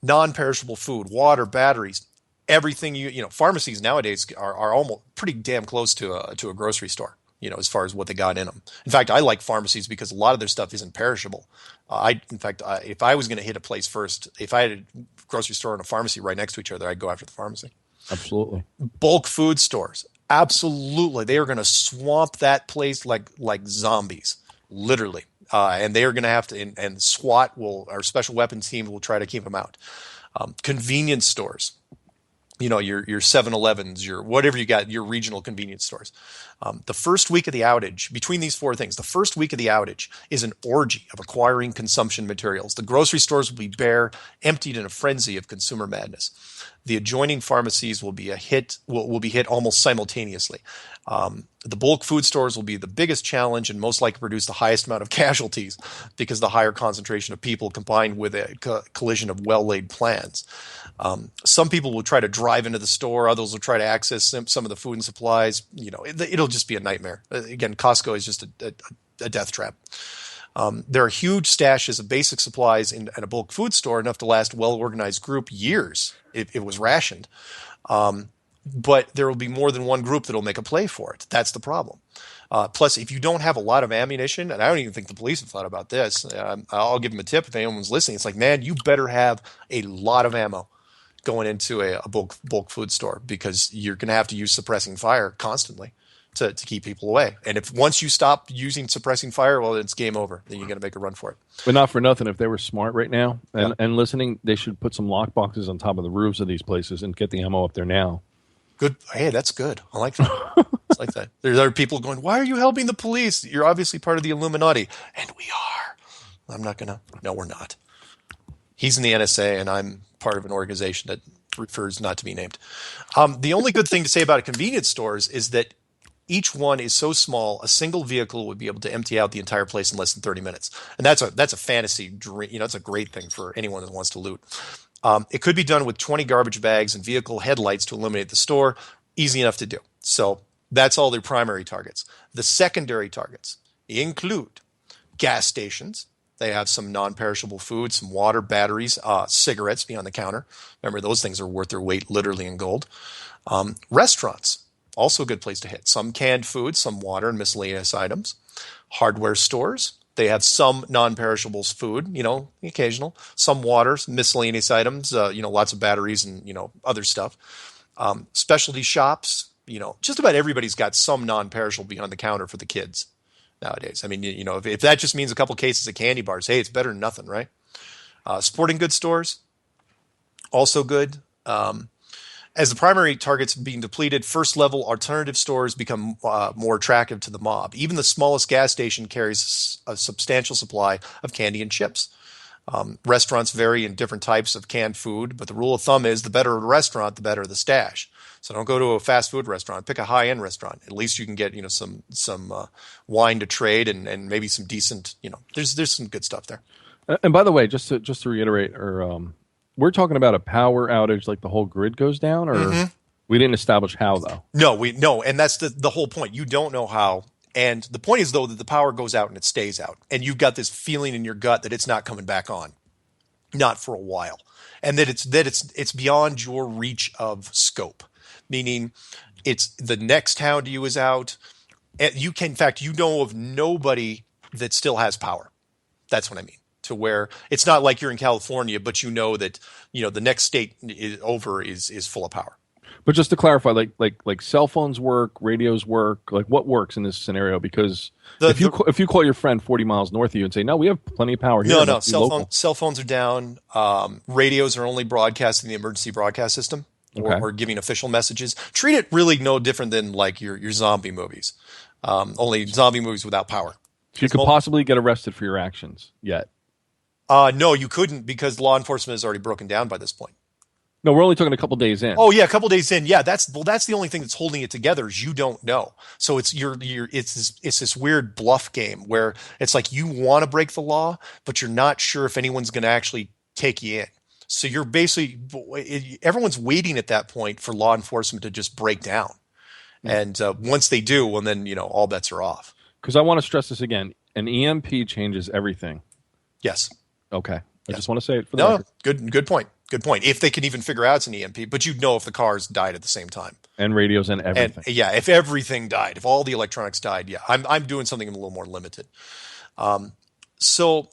Non-perishable food, water, batteries, everything pharmacies nowadays are almost pretty damn close to a grocery store, as far as what they got in them. In fact, I like pharmacies because a lot of their stuff isn't perishable. If I was going to hit a place first, if I had a grocery store and a pharmacy right next to each other, I'd go after the pharmacy. Absolutely. Bulk food stores. Absolutely. They are going to swamp that place like zombies, literally. And they are going to have to, and SWAT our special weapons team will try to keep them out. Convenience stores, your 7-Elevens, your whatever you got, your regional convenience stores. The first week of the outage, between these four things, the first week of the outage is an orgy of acquiring consumption materials. The grocery stores will be bare, emptied in a frenzy of consumer madness. The adjoining pharmacies will be hit almost simultaneously. The bulk food stores will be the biggest challenge and most likely produce the highest amount of casualties because the higher concentration of people combined with a collision of well-laid plans. Some people will try to drive into the store. Others will try to access some of the food and supplies. It'll just be a nightmare. Again, Costco is just a death trap. There are huge stashes of basic supplies in a bulk food store, enough to last a well-organized group years if it was rationed. But there will be more than one group that will make a play for it. That's the problem. Plus, if you don't have a lot of ammunition, and I don't even think the police have thought about this, I'll give them a tip if anyone's listening. It's like, man, you better have a lot of ammo going into a bulk food store, because you're going to have to use suppressing fire constantly to keep people away. And if once you stop using suppressing fire, well, it's game over. Then you're going to make a run for it. But not for nothing, if they were smart right now and listening, they should put some lock boxes on top of the roofs of these places and get the ammo up there now. Good. Hey, that's good. I like that. It's like that. There are people going, why are you helping the police? You're obviously part of the Illuminati. And we are. I'm not going to. No, we're not. He's in the NSA, and I'm part of an organization that prefers not to be named. The only good thing to say about convenience stores is that each one is so small, a single vehicle would be able to empty out the entire place in less than 30 minutes. And that's a fantasy dream. It's a great thing for anyone that wants to loot. It could be done with 20 garbage bags and vehicle headlights to illuminate the store. Easy enough to do. So that's all their primary targets. The secondary targets include gas stations. They have some non-perishable food, some water, batteries, cigarettes behind the counter. Remember, those things are worth their weight literally in gold. Restaurants, also a good place to hit. Some canned food, some water and miscellaneous items. Hardware stores. They have some non-perishables food, occasional. Some water, some miscellaneous items, lots of batteries and, other stuff. Specialty shops, just about everybody's got some non-perishable behind the counter for the kids nowadays. I mean, if that just means a couple cases of candy bars, hey, it's better than nothing, right? Sporting goods stores, also good. As the primary targets being depleted, first-level alternative stores become more attractive to the mob. Even the smallest gas station carries a substantial supply of candy and chips. Restaurants vary in different types of canned food, but the rule of thumb is the better the restaurant, the better the stash. So don't go to a fast food restaurant. Pick a high-end restaurant. At least you can get some wine to trade and maybe some decent. There's some good stuff there. And by the way, just to reiterate, we're talking about a power outage, like the whole grid goes down, or we didn't establish how though. No, and that's the whole point. You don't know how. And the point is, though, that the power goes out and it stays out. And you've got this feeling in your gut that it's not coming back on. Not for a while. And that it's beyond your reach of scope. Meaning it's the next town to you is out. And in fact, you know of nobody that still has power. That's what I mean. To where it's not like you're in California, but you know that, the next state is full of power. But just to clarify, like cell phones work, radios work, like what works in this scenario? Because if you call your friend 40 miles north of you and say, no, we have plenty of power here. No, cell phones are down. Radios are only broadcasting the emergency broadcast system or giving official messages. Treat it really no different than like your zombie movies, only zombie movies without power. So you could possibly get arrested for your actions yet. No, you couldn't because law enforcement is already broken down by this point. No, we're only talking a couple days in. Oh yeah, a couple days in. Yeah, that's the only thing that's holding it together is you don't know. So it's it's this weird bluff game where it's like you want to break the law, but you're not sure if anyone's going to actually take you in. So you're basically everyone's waiting at that point for law enforcement to just break down, and once they do, well then all bets are off. Because I want to stress this again: an EMP changes everything. Yes. Okay. I just want to say it for the record. Good point. Good point. If they can even figure out it's an EMP, but you'd know if the cars died at the same time. And radios and everything. And, if everything died, if all the electronics died, I'm doing something a little more limited. So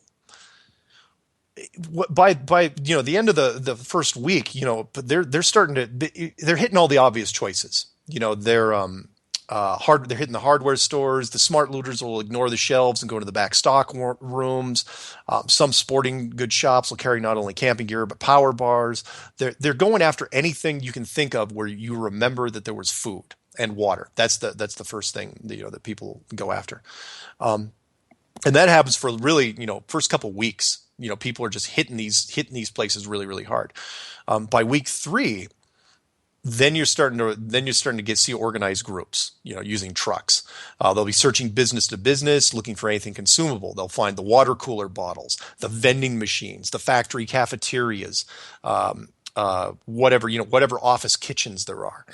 by the end of the first week, they're starting they're hitting all the obvious choices. They're hitting the hardware stores. The smart looters will ignore the shelves and go to the back stock rooms. Some sporting goods shops will carry not only camping gear but power bars. They're going after anything you can think of where you remember that there was food and water. That's the first thing that people go after, and that happens for really first couple weeks. People are just hitting these places really really hard. By week 3. Then you're starting to see organized groups, using trucks. They'll be searching business to business, looking for anything consumable. They'll find the water cooler bottles, the vending machines, the factory cafeterias, whatever office kitchens there are.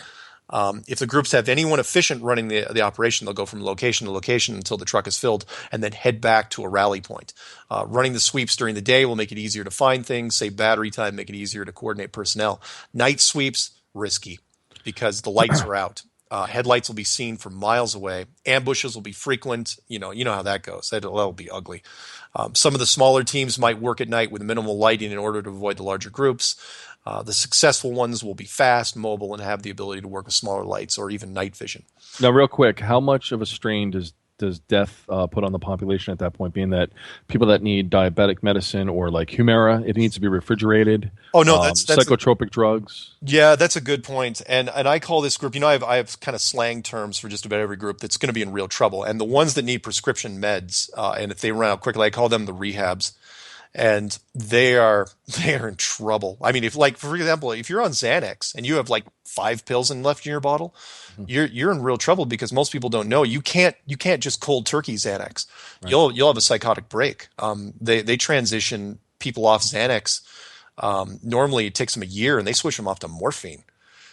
If the groups have anyone efficient running the operation, they'll go from location to location until the truck is filled and then head back to a rally point. Running the sweeps during the day will make it easier to find things, save battery time, make it easier to coordinate personnel. Night sweeps, risky because the lights are out. Headlights will be seen from miles away. Ambushes will be frequent. You know how that goes. That'll be ugly. Some of the smaller teams might work at night with minimal lighting in order to avoid the larger groups. The successful ones will be fast, mobile, and have the ability to work with smaller lights or even night vision. Now, real quick, how much of a strain does death put on the population at that point, being that people that need diabetic medicine or like Humira, it needs to be refrigerated? Oh, no, that's psychotropic drugs. Yeah, that's a good point. And I call this group, I have kind of slang terms for just about every group that's going to be in real trouble. And the ones that need prescription meds, and if they run out quickly, I call them the rehabs. And they are in trouble. I mean, for example, if you're on Xanax and you have like 5 pills left in your bottle, you're in real trouble because most people don't know you can't just cold turkey Xanax. Right. You'll have a psychotic break. They transition people off Xanax. Normally it takes them a year and they switch them off to morphine.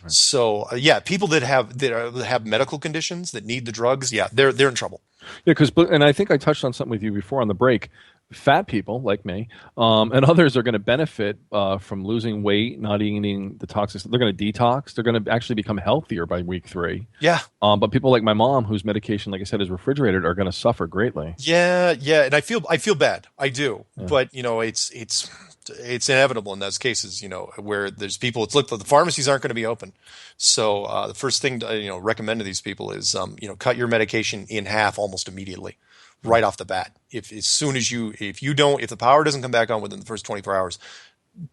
Right. So people that have medical conditions that need the drugs, they're in trouble. Yeah, and I think I touched on something with you before on the break. Fat people like me and others are going to benefit from losing weight, not eating the toxic. They're going to detox. They're going to actually become healthier by week 3. Yeah. But people like my mom, whose medication, like I said, is refrigerated, are going to suffer greatly. Yeah. And I feel bad. I do. Yeah. But it's inevitable in those cases. Where there's people. It's look, the pharmacies aren't going to be open. So the first thing to recommend to these people is cut your medication in half almost immediately. Right off the bat. If the power doesn't come back on within the first 24 hours,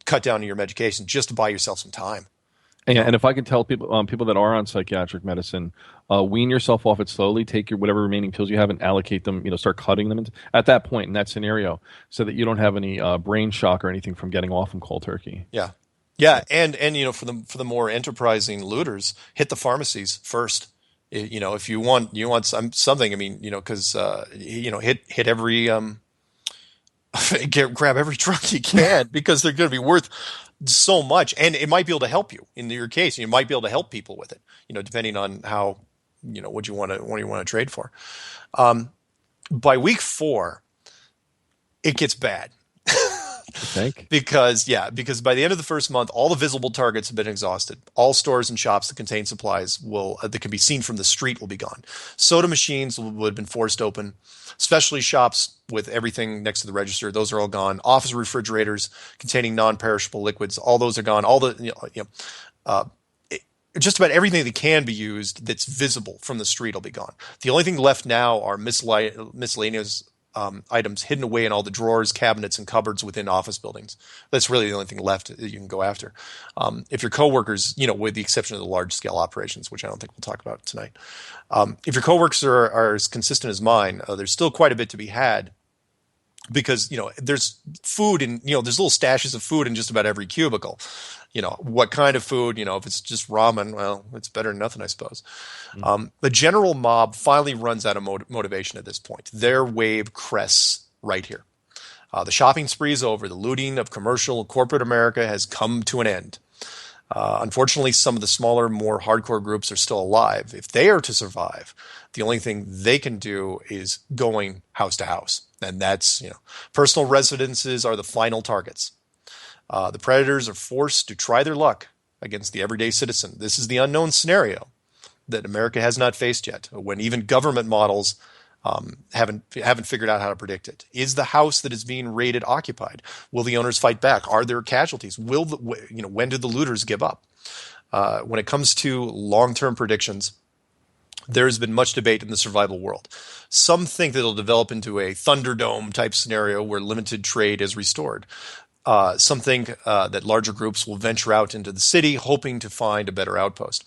cut down on your medication just to buy yourself some time. And if I can tell people people that are on psychiatric medicine, wean yourself off it slowly. Take your whatever remaining pills you have and allocate them. Start cutting them at that point in that scenario, so that you don't have any brain shock or anything from getting off them cold turkey. Yeah, yeah, and for the more enterprising looters, hit the pharmacies first. If you want something. I mean, because hit every grab every drug you can because they're going to be worth so much, and it might be able to help you in your case. You might be able to help people with it, depending on how, what you want to trade for. By week 4, it gets bad. Because by the end of the first month, all the visible targets have been exhausted. All stores and shops that contain supplies that can be seen from the street will be gone. Soda machines would have been forced open. Specialty shops with everything next to the register, those are all gone. Office refrigerators containing non-perishable liquids, all those are gone. All the just about everything that can be used that's visible from the street will be gone. The only thing left now are miscellaneous items hidden away in all the drawers, cabinets, and cupboards within office buildings. That's really the only thing left that you can go after. If your coworkers, with the exception of the large-scale operations, which I don't think we'll talk about tonight, if your coworkers are as consistent as mine, there's still quite a bit to be had. Because, there's food and, there's little stashes of food in just about every cubicle. What kind of food, if it's just ramen, well, it's better than nothing, I suppose. The general mob finally runs out of motivation at this point. Their wave crests right here. The shopping spree is over. The looting of commercial and corporate America has come to an end. Unfortunately, some of the smaller, more hardcore groups are still alive. If they are to survive, the only thing they can do is going house to house. And that's, personal residences are the final targets. The predators are forced to try their luck against the everyday citizen. This is the unknown scenario that America has not faced yet, when even government models haven't figured out how to predict it. Is the house that is being raided occupied? Will the owners fight back? Are there casualties? When do the looters give up? When it comes to long-term predictions, there has been much debate in the survival world. Some think that it'll develop into a Thunderdome type scenario where limited trade is restored. Some think that larger groups will venture out into the city, hoping to find a better outpost.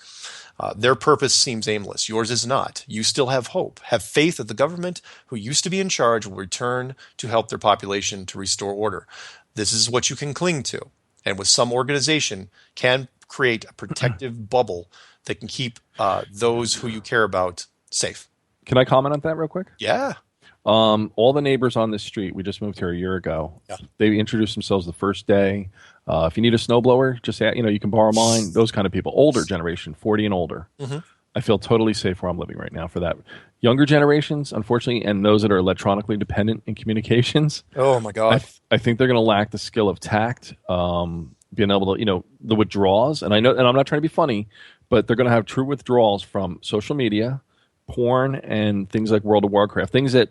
Their purpose seems aimless. Yours is not. You still have hope. Have faith that the government, who used to be in charge, will return to help their population to restore order. This is what you can cling to. And with some organization, can create a protective bubble that can keep those who you care about safe. Can I comment on that real quick? Yeah. All the neighbors on this street, we just moved here a year ago. Yeah. They introduced themselves the first day. If you need a snowblower, just you can borrow mine. Those kind of people, older generation, 40 and older. Mm-hmm. I feel totally safe where I'm living right now for that. Younger generations, unfortunately, and those that are electronically dependent in communications. Oh my God! I think they're going to lack the skill of tact, being able to, the withdrawals. And I know, and I'm not trying to be funny, but they're going to have true withdrawals from social media, porn, and things like World of Warcraft. Things that,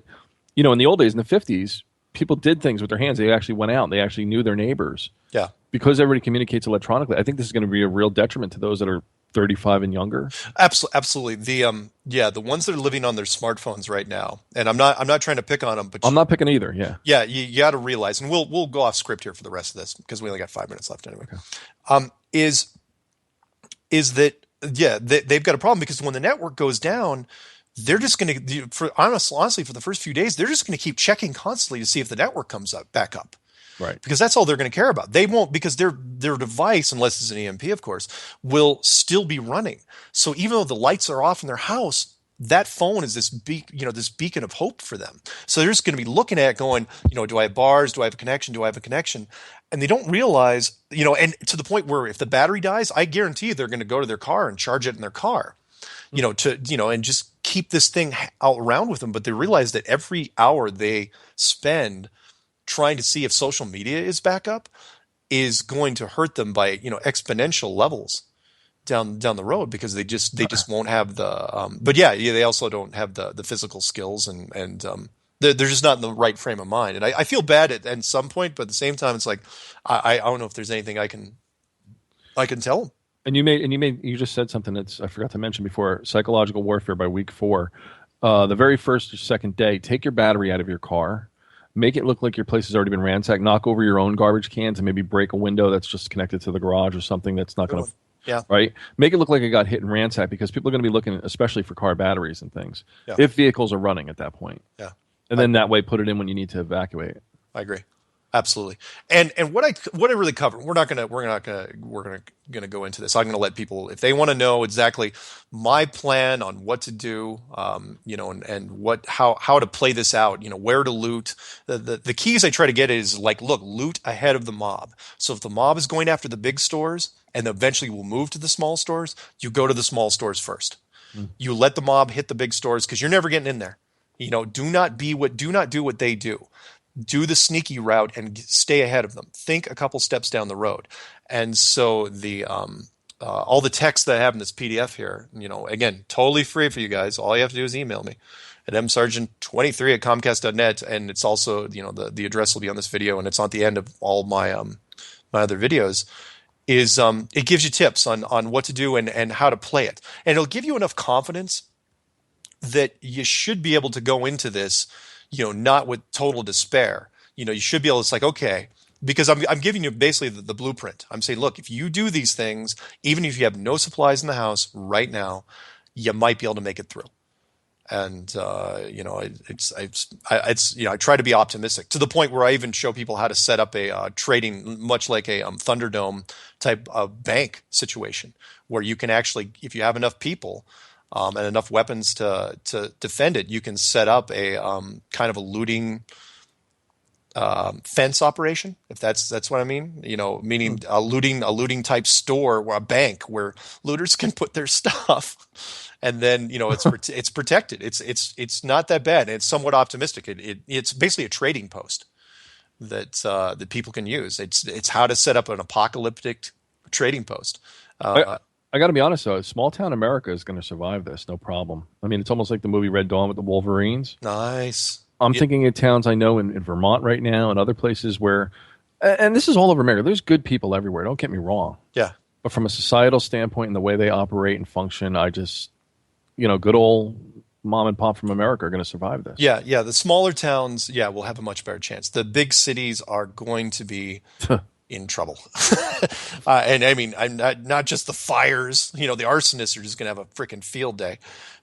in the old days, in the 50s, people did things with their hands. They actually went out. They actually knew their neighbors. Yeah. Because everybody communicates electronically, I think this is going to be a real detriment to those that are 35 and younger. Absolutely. The ones that are living on their smartphones right now, and I'm not trying to pick on them, but I'm not picking either. Yeah. Yeah. You got to realize, and we'll go off script here for the rest of this because we only got 5 minutes left anyway. Okay. Is that they've got a problem because when the network goes down, they're just going to, honestly, for the first few days, they're just going to keep checking constantly to see if the network comes back up. Right. Because that's all they're going to care about. They won't, because their device, unless it's an EMP, of course, will still be running. So even though the lights are off in their house, that phone is this beacon of hope for them. So they're just going to be looking at it going, do I have bars? Do I have a connection? Do I have a connection? And they don't realize, and to the point where if the battery dies, I guarantee you they're going to go to their car and charge it in their car, and just keep this thing out around with them. But they realize that every hour they spend trying to see if social media is back up is going to hurt them by, exponential levels down the road, because they just won't have the, they also don't have the physical skills and they're just not in the right frame of mind. And I feel bad at some point, but at the same time, it's like, I don't know if there's anything I can tell them. And you just said something I forgot to mention before, psychological warfare by week 4. The very first or second day, take your battery out of your car. Make it look like your place has already been ransacked. Knock over your own garbage cans and maybe break a window that's just connected to the garage or something that's not going to Yeah. Right? Make it look like it got hit and ransacked, because people are going to be looking, especially for car batteries and things, if vehicles are running at that point. Yeah. And then that way put it in when you need to evacuate. I agree. Absolutely. And what I really cover, we're not gonna go into this. I'm gonna let people, if they want to know exactly my plan on what to do, and how to play this out, where to loot. The keys I try to get is like, look, loot ahead of the mob. So if the mob is going after the big stores and eventually will move to the small stores, you go to the small stores first. You let the mob hit the big stores, because you're never getting in there. Do not do what they do. Do the sneaky route and stay ahead of them. Think a couple steps down the road. And so the all the text that I have in this PDF here, again, totally free for you guys. All you have to do is email me at msargent23@comcast.net, and it's also, the address will be on this video, and it's on the end of all my my other videos. Is it gives you tips on what to do and how to play it, and it'll give you enough confidence that you should be able to go into this, not with total despair. You should be able to, it's like, okay, because I'm giving you basically the blueprint. I'm saying, look, if you do these things, even if you have no supplies in the house right now, you might be able to make it through. And, I try to be optimistic to the point where I even show people how to set up a trading, much like a Thunderdome type of bank situation, where you can actually, if you have enough people, and enough weapons to defend it, you can set up a kind of a looting fence operation, if that's what I mean. Meaning a looting type store, or a bank where looters can put their stuff, and then it's protected. It's not that bad, and it's somewhat optimistic. It's basically a trading post that people can use. It's how to set up an apocalyptic trading post. I got to be honest, though. Small town America is going to survive this, no problem. I mean, it's almost like the movie Red Dawn with the Wolverines. Nice. I'm thinking of towns I know in Vermont right now and other places where, and this is all over America, there's good people everywhere, don't get me wrong. Yeah. But from a societal standpoint and the way they operate and function, I just, good old mom and pop from America are going to survive this. Yeah. The smaller towns, will have a much better chance. The big cities are going to be in trouble. And I mean, I'm not just the fires, the arsonists are just going to have a freaking field day.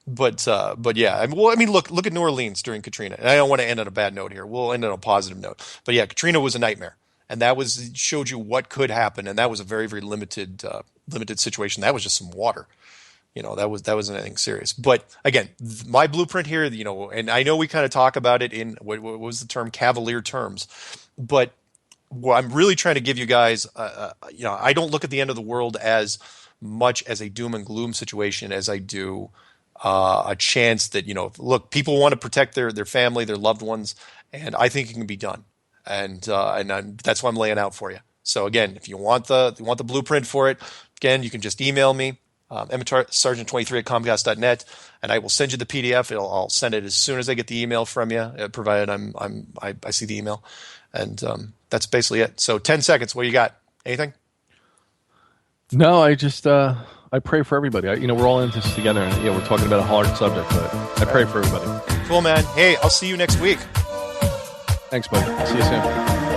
But yeah, look at New Orleans during Katrina. And I don't want to end on a bad note here. We'll end on a positive note. But yeah, Katrina was a nightmare, and that showed you what could happen. And that was a very, very limited situation. That was just some water. That wasn't anything serious. But again, my blueprint here, and I know we kind of talk about it in what was the term, cavalier terms, but what I'm really trying to give you guys, I don't look at the end of the world as much as a doom and gloom situation as I do a chance that, look, people want to protect their family, their loved ones, and I think it can be done. And that's what I'm laying out for you. So again, if you want the blueprint for it, again, you can just email me, msargent23@comcast.net, and I will send you the PDF. I'll send it as soon as I get the email from you, provided I see the email. And that's basically it. So 10 seconds. What you got? Anything? No, I just I pray for everybody. We're all in this together, and we're talking about a hard subject, but I pray for everybody. Cool, man. Hey, I'll see you next week. Thanks, buddy. See you soon.